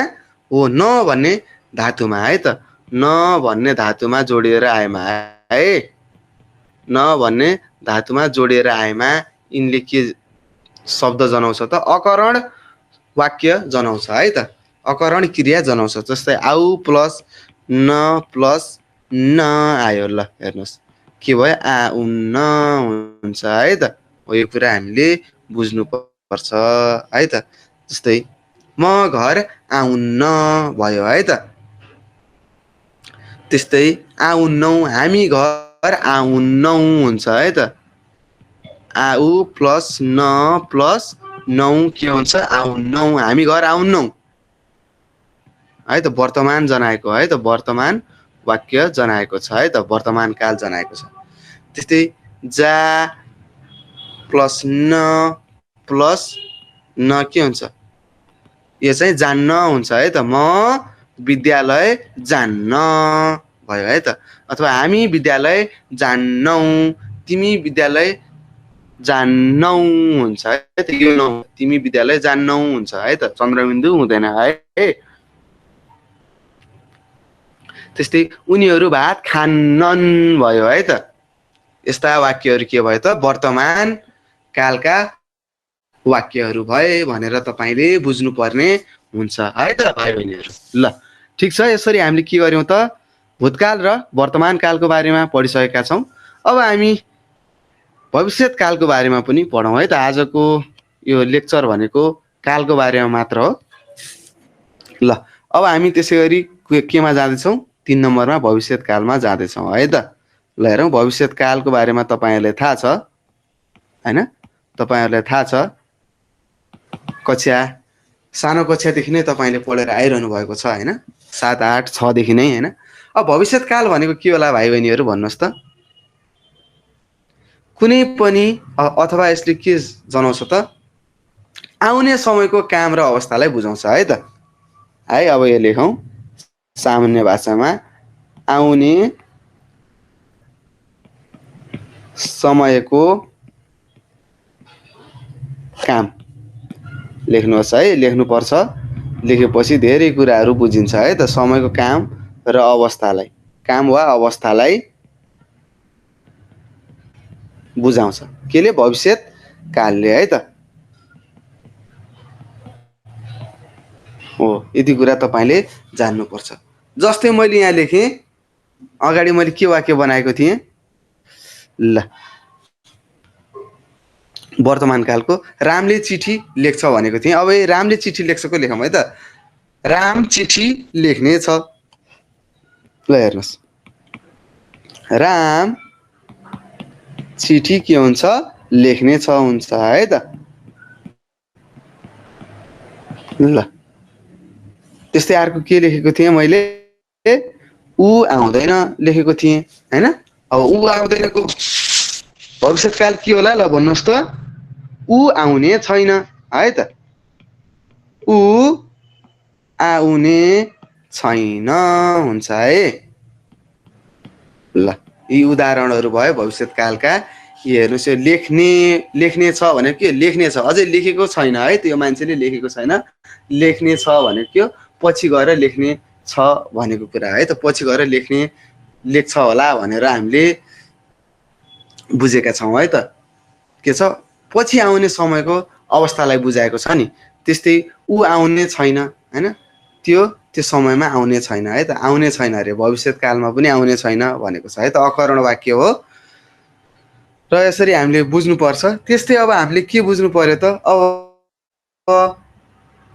हो न भन्ने धातुमा है त न भन्ने धातुमा जोडिएर आएमा है न भन्ने धातुमा जोडिएर आएमा यिनले के शब्द जनाउँछ त अकरण वाक्य जनाउँछ है त अकरण क्रिया जनाउँछ। जस्तै आउ प्लस न आयो ल हेर्नुस् के भयो आउन्न हुन्छ है त यो कुरा हामीले बुझ्नु पर्छ है त। जस्तै म घर आउन्न भयो है त त्यस्तै आउन्नौ हामी घर आउन्नौ हुन्छ है त आउ प्लस न प्लस नौ के हुन्छ आउन्नौ हामी घर आउन्नौ है त वर्तमान जनाएको है त वर्तमान वाक्य जनाएको छ है त वर्तमान काल जनाएको छ। त्यस्तै जा प्लस न के हुन्छ यो चाहिँ जान्न हुन्छ है त म विद्यालय जान्न भयो है त अथवा हामी विद्यालय जान्नौ तिमी विद्यालय जान्नौ हुन्छ है त यो नौ तिमी विद्यालय जान्नौ हुन्छ है त चन्द्रबिन्दु हुँदैन है। त्यस्तै उनीहरू भात खान्नन् भयो है त यस्ता वाक्यहरू के भयो त वर्तमान कालका वाक्यहरू भए भनेर तपाईले बुझ्नु पर्ने हुन्छ है त भाइ बहिनीहरू। ल ठीक छ यसरी हामीले के गर्यौं त भूतकाल र वर्तमान कालको बारेमा पढिसकेका छौं। अब हामी भविष्यत कालको बारेमा पनि पढौं है त आजको यो लेक्चर भनेको कालको बारेमा मात्र हो। ल अब हामी त्यसैगरी केमा जाँदैछौं 3 नम्बरमा भविष्यत कालमा जाँदैछौं है त। ल हेरौं भविष्यत कालको बारेमा तपाईहरुलाई थाहा छ हैन तपाईहरुलाई थाहा छ कक्षा सानो कक्षादेखि नै तपाईले पढेर आइरहनु भएको छ हैन 7 8 6 देखि नै हैन। अब भविष्यत काल भनेको के होला भाइ बहिनीहरु भन्नुस् त कुनै पनि अथवा यसले के जनाउँछ त आउने समयको काम र अवस्थालाई बुझाउँछ है त है। अब यो लेखौं सामान्य भाषामा आउने समयको काम लेख्नुहोस् है लेख्नुपर्छ लेखेपछि धेरै कुराहरू बुझिन्छ है त समयको काम र अवस्थालाई काम वा अवस्थालाई बुझाउँछ केले भविष्यत कालले है त हो यति कुरा तपाईले जान्नु पर्छ। जस्तै मैले यहाँ लेखे अगाडि मैले के वाक्य बनाएको थिए ल वर्तमान कालको रामले चिठी लेख्छ भनेको थिए। अब रामले चिठी लेख्छको लेखौं है त राम चिठी लेख्ने छ ल हेर्नुस् राम चिठी के हुन्छ लेख्ने छ हुन्छ है त ल त्यस्तै अर्को के लेखेको थिए मैले उ आउँदैन लेखेको थिए हैन। अब उ आउँदैनको भविष्यत काल के होला ल भन्नुस् त उ आउने छैन है त उ आउने छैन हुन्छ है। ल यी उदाहरणहरू भयो भविष्यत कालका। हेर्नुस् यो लेख्ने छ भनेको के लेख्ने छ अझै लेखेको छैन है त्यो मान्छेले लेखेको छैन लेख्ने छ भनेको के पछि गएर लेख्ने छ भनेको कुरा है त पछि गएर लेख्छ होला भनेर हामीले बुझेका छौं है त के छ पछि आउने समयको अवस्थालाई बुझाएको छ नि। त्यस्तै उ आउने छैन हैन त्यो समयमा आउने छैन है त आउने छैन रे भविष्यत कालमा पनि आउने छैन भनेको छ है त अकरण वाक्य हो र यसरी हामीले बुझ्नु पर्छ। त्यस्तै अब हामीले के बुझ्नु पर्यो त अब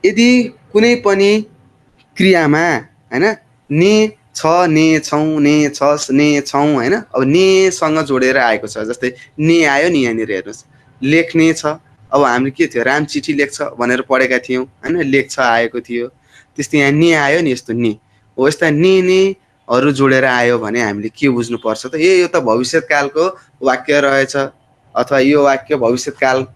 यदि कुनै पनि क्रियामा हैन ने छ ने छौँ ने छस् ने छौँ हैन अब नेसँग जोडेर आएको छ जस्तै ने आयो नि यहाँनिर हेर्नुहोस् लेख्ने छ अब हामीले के थियो राम चिठी लेख्छ भनेर पढेका थियौँ हैन लेख्छ आएको थियो त्यस्तै यहाँ ने आयो नि यस्तो ने हो यस्ता नेहरू जोडेर आयो भने हामीले के बुझ्नुपर्छ त यो त भविष्यकालको वाक्य रहेछ अथवा यो वाक्य भविष्यकाल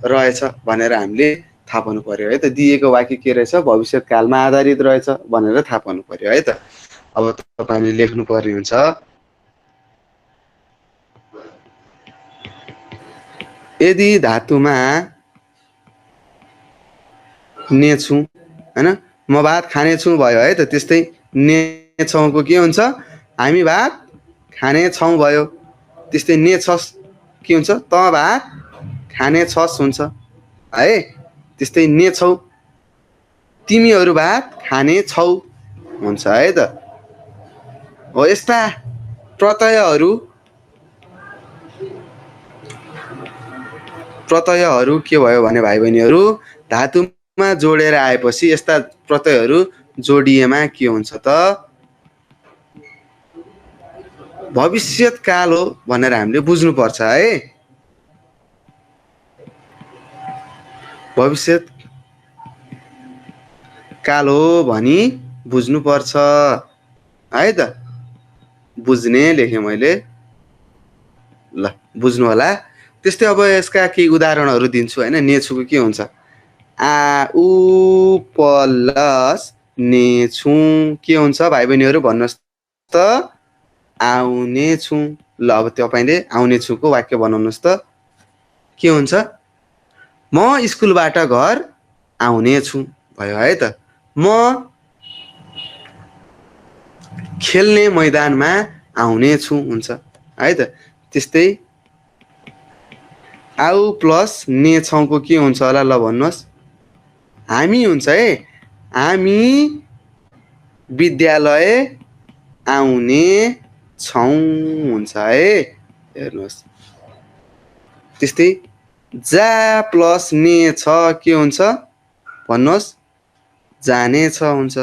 रहेछ भनेर हामीले थाहा पाउनु पर्यो है त दिएको वाक्य के रहेछ भविष्यकालमा आधारित रहेछ भनेर थाहा पाउनु पर्यो है त अब तपाईले लेख्नु पर्ने हुन्छ यदि धातुमा ने छु हैन म भात खाने छु भयो है त त्यस्तै ने छौको के हुन्छ हामी भात खाने छौं भयो त्यस्तै ने छस् के हुन्छ त भात खाने छस् हुन्छ है त्यस्तै ने छौ तिमीहरू भात खाने छौ हुन्छ है त हो यस्ता प्रत्ययहरू के भयो भने भाइ बहिनीहरू धातुमा जोडेर आएपछि यस्ता प्रत्ययहरू जोडिएमा के हुन्छ त भविष्यकाल हो भनेर हामीले बुझ्नुपर्छ है भविष्यकाल हो भनी बुझ्नुपर्छ है त बुझ्ने लेखेँ मैले ल बुझ्नु होला त्यस्तै अब यसका केही उदाहरणहरू दिन्छु हैन नेछुको के हुन्छ आ उ प्लस नेछु के हुन्छ भाइ बहिनीहरू भन्नुहोस् त आउने छु ल अब तपाईले आउने छुको वाक्य बनाउनुहोस् त के हुन्छ म स्कुलबाट घर आउने छु भयो है त म खेल्ने मैदानमा आउने छु हुन्छ है त त्यस्तै आउ प्लस ने छौको के हुन्छ होला ल भन्नुहोस् हामी हुन्छ है हामी विद्यालय आउने छौं हुन्छ है हेर्नुहोस् त्यस्तै जा प्लस ने छ के हुन्छ भन्नुहोस् जाने छ हुन्छ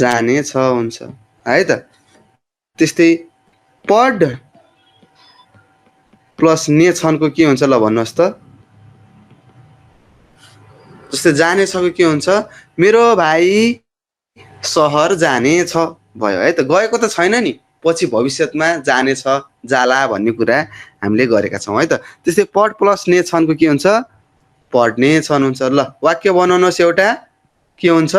जाने छ हुन्छ है त त्यस्तै पढ प्लस ने छनको के हुन्छ ल भन्नुहोस् त जस्तै जाने छको के हुन्छ मेरो भाइ सहर जाने छ भयो है त गएको त छैन नि पछि भविष्यमा जाने छ जाला भन्ने कुरा हामीले गरेका छौं है त त्यस्तै पढ प्लस ने छनको के हुन्छ पढ्ने छन् हुन्छ ल वाक्य बनाउनुहोस् एउटा के हुन्छ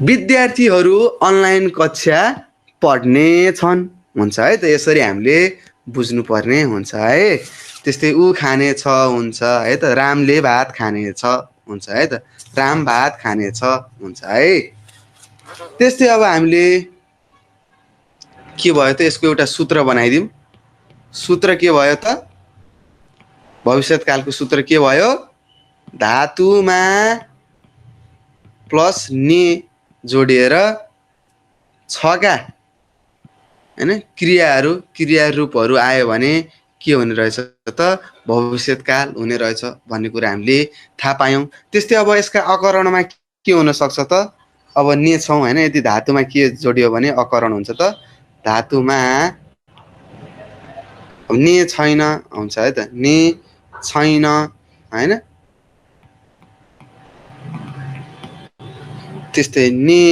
विद्यार्थीहरू अनलाइन कक्षा पढ्ने छन् हुन्छ है त यसरी हामीले बुझ्नु पर्ने हुन्छ है त्यस्तै उ खाने छ हुन्छ है त रामले भात खाने छ हुन्छ है त राम भात खाने छ हुन्छ है त्यस्तै अब हामीले के भयो त यसको एउटा सूत्र बनाइदिउँ सूत्र के भयो त भविष्यकालको सूत्र के भयो धातुमा प्लस ने जोडिएर छका हैन क्रिया रूपहरू आयो भने के हुने रहेछ त भविष्यकाल हुने रहेछ भन्ने कुरा हामीले थाहा पायौं त्यस्तै अब यसका अकरणमा के हुन सक्छ त अब ने छौं हैन यदि धातुमा के जोडियो भने अकरण हुन्छ त धातुमा ने छैन हुन्छ है त ने छैन हैन त्यस्तै ने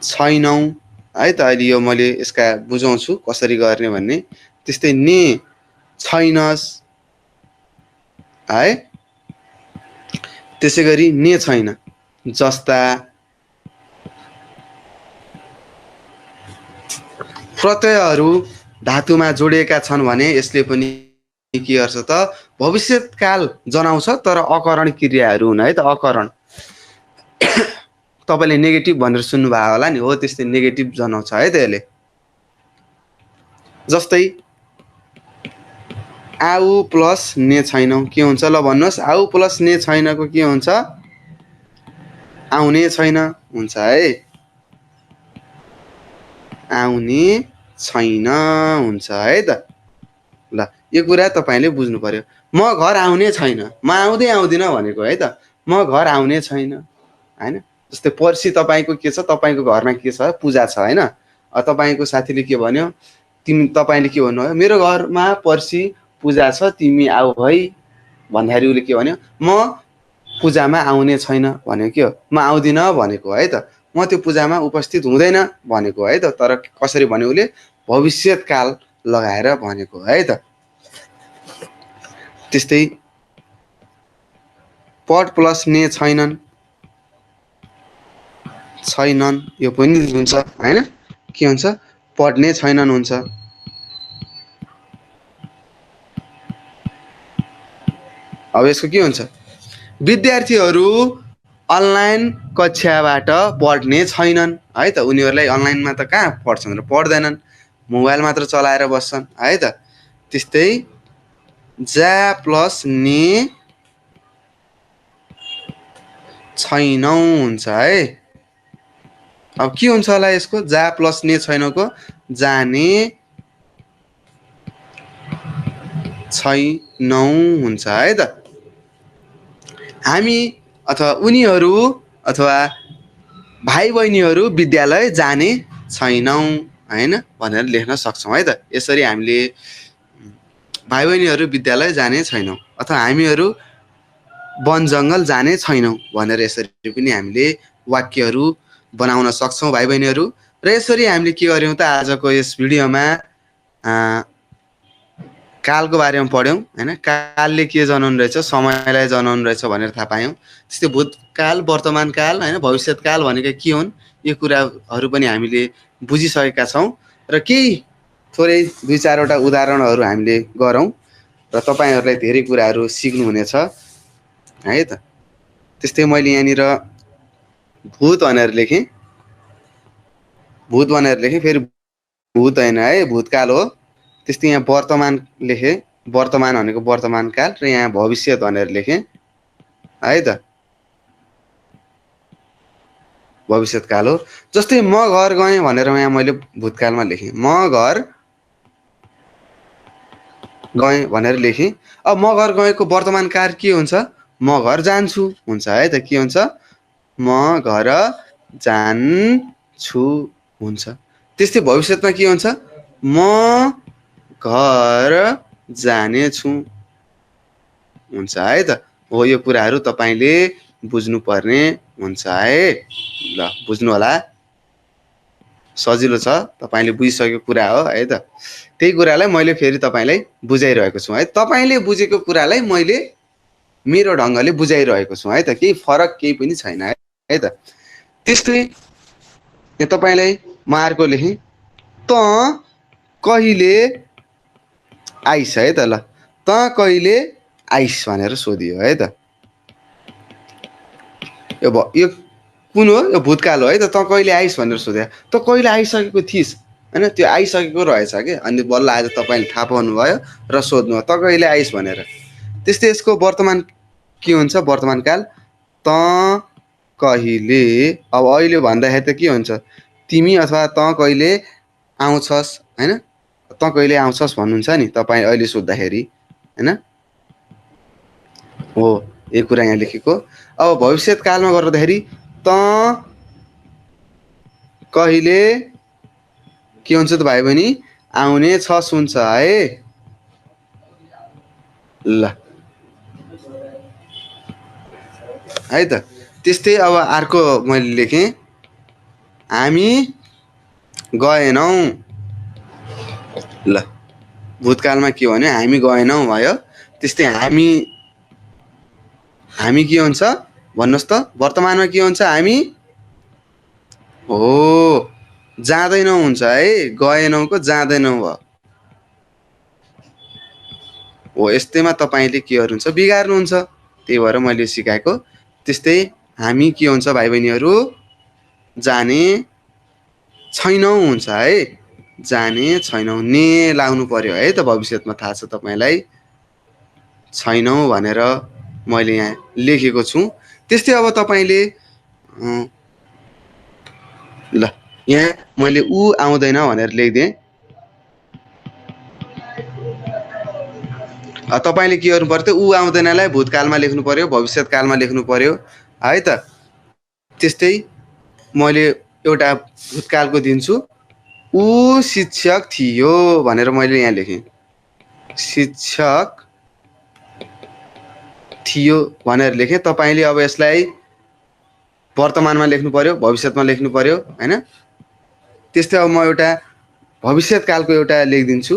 छैनौ है त अहिले यो मैले यसका बुझाउँछु कसरी गर्ने भन्ने त्यस्तै ने छैनस् है त्यसैगरी ने छैन जस्ता प्रत्ययहरू धातुमा जोडिएका छन् भने यसले पनि के गर्छ त भविष्यकाल जनाउँछ तर अकरण क्रियाहरू हुन् है त अकरण तपाईले नेगेटिभ भनेर सुन्नु भयो होला नि हो त्यस्तै नेगेटिभ जनाउँछ है त यसले जस्तै आउ प्लस ने छैनौ के हुन्छ ल भन्नुहोस् आउ प्लस ने छैनको के हुन्छ आउने छैन हुन्छ है आउने छैन हुन्छ है त ल यो कुरा तपाईँले बुझ्नु पर्यो। म घर आउने छैन, म आउँदै आउँदिनँ भनेको है त, म घर आउने छैन होइन। जस्तै पर्सि तपाईँको के छ, तपाईँको घरमा के छ, पूजा छ होइन। तपाईँको साथीले के भन्यो, तपाईँले के भन्नुभयो, मेरो घरमा पर्सि पूजा छ, तिमी आऊ है भन्दाखेरि उसले के भन्यो, म पूजामा आउने छैन भनेको के हो, म आउँदिनँ भनेको है त, म त्यो पूजामा उपस्थित हुँदैन भनेको है त। तर कसरी भन्यो उसले, भविष्यकाल लगाएर भनेको है त। त्यस्तै पढ प्लस ने छैनन्, छैनन् यो पनि हुन्छ होइन। के हुन्छ, पढ्ने छैनन् हुन्छ। अब यसको के हुन्छ, विद्यार्थीहरू अनलाइन कक्षाबाट पढ्ने छैनन् है त। उनीहरूलाई अनलाइनमा त कहाँ पढ्छन् र, पढ्दैनन्, मोबाइल मात्र चलाएर बस्छन् है त। त्यस्तै जा प्लस ने छैनौ हुन्छ है। अब के हुन्छ होला यसको, जा प्लस ने छैनौको, जाने छैनौ हुन्छ है त। हामी अथवा उनीहरू अथवा भाइ बहिनीहरू विद्यालय जाने छैनौँ होइन भनेर लेख्न सक्छौँ है त। यसरी हामीले भाइ बहिनीहरू विद्यालय जाने छैनौँ अथवा हामीहरू वन जङ्गल जाने छैनौँ भनेर यसरी पनि हामीले वाक्यहरू बनाउन सक्छौँ भाइ बहिनीहरू। र यसरी हामीले के गर्यौँ त, आजको यस भिडियोमा कालको बारेमा पढ्यौँ होइन। कालले के जनाउनु रहेछ, समयलाई जनाउनु रहेछ भनेर थाहा पायौँ। त्यस्तै भूतकाल, वर्तमान काल होइन, भविष्यकाल भनेका के हुन्, यो कुराहरू पनि हामीले बुझिसकेका छौँ। र केही थोरै 2-4वटा उदाहरणहरू हामीले गरौँ र तपाईँहरूलाई धेरै कुराहरू सिक्नुहुनेछ है त। त्यस्तै मैले यहाँनिर भूत भनेर लेखेँ, भूत भनेर लेखेँ, फेरि भूत होइन है, भूतकाल हो। त्यस्तै यहाँ वर्तमान लेखेँ, वर्तमान भनेको वर्तमान काल, र यहाँ भविष्य भनेर लेखेँ है त, भविष्यकाल हो। जस्तै म घर गएँ भनेर यहाँ मैले भूतकालमा लेखेँ, म घर गएँ भनेर लेखेँ। अब म घर गएको वर्तमान काल के हुन्छ, म घर जान्छु हुन्छ है त। के हुन्छ, म घर जान्छु हुन्छ। त्यस्तै भविष्यमा के हुन्छ, म घर जानेछु हुन्छ है त। हो यो कुराहरू तपाईँले बुझ्नुपर्ने हुन्छ है। ल बुझ्नु होला, सजिलो छ, तपाईँले बुझिसकेको कुरा हो है त। त्यही कुरालाई मैले फेरि तपाईँलाई बुझाइरहेको छु है। तपाईँले बुझेको कुरालाई मैले मेरो ढङ्गले बुझाइरहेको छु है त, केही फरक केही पनि छैन है त। त्यस्तै तपाईँलाई म अर्को लेखेँ, त कहिले आइस है त। ल त कहिले आइस भनेर सोधियो है त। यो कुन हो, यो भूतकाल हो है त। त कहिले आइस भनेर सोध्यो, त कहिले आइसकेको थिइस् होइन, त्यो आइसकेको रहेछ कि, अनि बल्ल आज तपाईँले थाहा पाउनुभयो र सोध्नु त कहिले आइस भनेर। त्यस्तै यसको वर्तमान के हुन्छ, वर्तमान काल, त कहिले। अब अहिले भन्दाखेरि त के हुन्छ, तिमी अथवा त कहिले आउँछस् होइन, त कहिले आउँछस् भन्नुहुन्छ नि तपाईँ अहिले सोद्धाखेरि होइन। हो यो कुरा यहाँ लेखेको। अब भविष्यकालमा गर्दाखेरि त कहिले के हुन्छ त भाइ बहिनी, आउने छस् हुन्छ है। ल है त। त्यस्तै अब अर्को मैले लेखेँ, हामी गएनौँ। ल भूतकालमा के भन्यो, हामी गएनौँ भयो। त्यस्तै हामी के हुन्छ भन्नुहोस् त, वर्तमानमा के हुन्छ, हामी हो जाँदैनौँ हुन्छ है, गएनौँको जाँदैनौँ भयो। हो यस्तैमा तपाईँले के गर्नुहुन्छ, बिगार्नुहुन्छ, त्यही भएर मैले सिकाएको। त्यस्तै हामी के हुन्छ भाइ बहिनीहरू, जाने छैनौँ हुन्छ है, जाने छैनौँ, ने लाउनु पर्यो है त। भविष्यमा थाहा छ तपाईँलाई, छैनौँ भनेर मैले यहाँ लेखेको छु। त्यस्तै अब तपाईँले ल यहाँ मैले ऊ आउँदैन भनेर लेखिदिएँ। तपाईँले के गर्नु पर्थ्यो, ऊ आउँदैनलाई भूतकालमा लेख्नु पर्यो, भविष्यकालमा लेख्नु पर्यो है त। त्यस्तै मैले एउटा भूतकालको दिन्छु, ऊ शिक्षक थियो भनेर मैले यहाँ लेखेँ, शिक्षक थियो भनेर लेखेँ। तपाईँले अब यसलाई वर्तमानमा लेख्नु पर्यो, भविष्यमा लेख्नु पर्यो हैन। त्यस्तै अब म एउटा भविष्यकालको एउटा लेखिदिन्छु,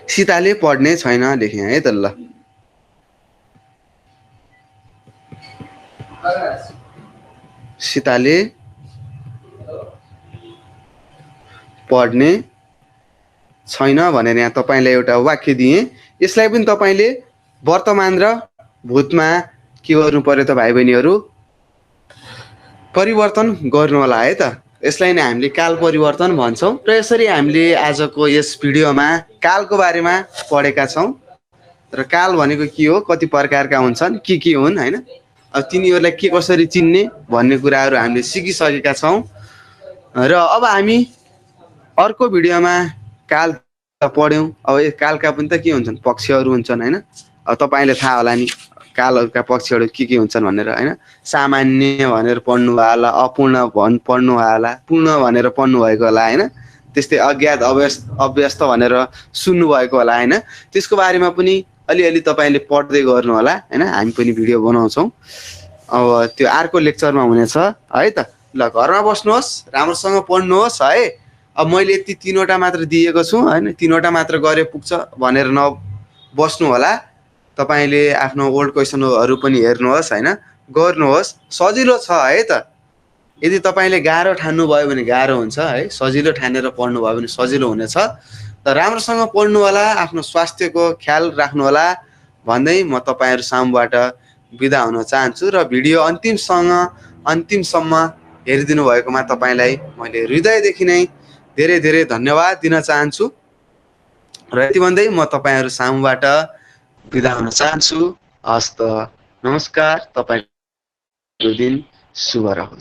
सीताले पढ्ने छैन लेखेँ है त। ल सीताले पढ्ने छैन भनेर यहाँ तपाईँलाई एउटा वाक्य दिएँ। यसलाई पनि तपाईँले वर्तमान र भूतमा के गर्नु पर्यो त भाइ बहिनीहरू, परिवर्तन गर्नु होला है त। यसलाई नै हामीले काल परिवर्तन भन्छौँ र यसरी हामीले आजको यस भिडियोमा कालको बारेमा पढेका छौँ। र काल भनेको के हो, कति प्रकारका हुन्छन्, के हुन् हैन, अब तिनीहरूलाई के कसरी चिन्ने भन्ने कुराहरू हामीले सिकिसकेका छौँ। र अब हामी अर्को भिडियोमा काल पढ्यौँ। अब यो कालका पनि त के हुन्छन्, पक्षहरू हुन्छन् हैन। अब तपाईँलाई थाहा होला नि कालहरूका पक्षहरू के हुन्छन् भनेर हैन। सामान्य भनेर पढ्नु होला, अपूर्ण पढ्नु होला, पूर्ण भनेर पढ्नु भएको होला हैन। त्यस्तै अज्ञात अव्यस्त भनेर सुन्नु भएको होला हैन। त्यसको बारेमा पनि अलिअलि तपाईँले पढ्दै गर्नु होला हैन। हामी पनि भिडियो बनाउँछौँ, अब त्यो अर्को लेक्चरमा हुनेछ है त। ल घरमा बस्नुहोस्, राम्रोसँग पढ्नुहोस् है। अब मैले यति 3वटा मात्र दिएको छु हैन, 3वटा मात्र गरे पुग्छ भनेर नबस्नु होला। तपाईँले आफ्नो ओल्ड क्वेसनहरू पनि हेर्नुहोस् हैन, गर्नुहोस्, सजिलो छ है त। यदि तपाईँले गाह्रो ठान्नु भयो भने गाह्रो हुन्छ है, सजिलो ठानेर पढ्नु भयो भने सजिलो हुनेछ। त राम्रोसँग पढ्नु होला, आफ्नो स्वास्थ्यको ख्याल राख्नु होला भन्दै म तपाईँहरू सामुबाट बिदा हुन चाहन्छु। र भिडियो अन्तिमसम्म हेरिदिनु भएकोमा तपाईँलाई मैले हृदयदेखि नै धेरै धेरै धन्यवाद दिन चाहन्छु। र यति भन्दै म तपाईँहरू सामुबाट बिदा हुन चाहन्छु। हस्त नमस्कार, तपाईँको दिन शुभ रहोस्।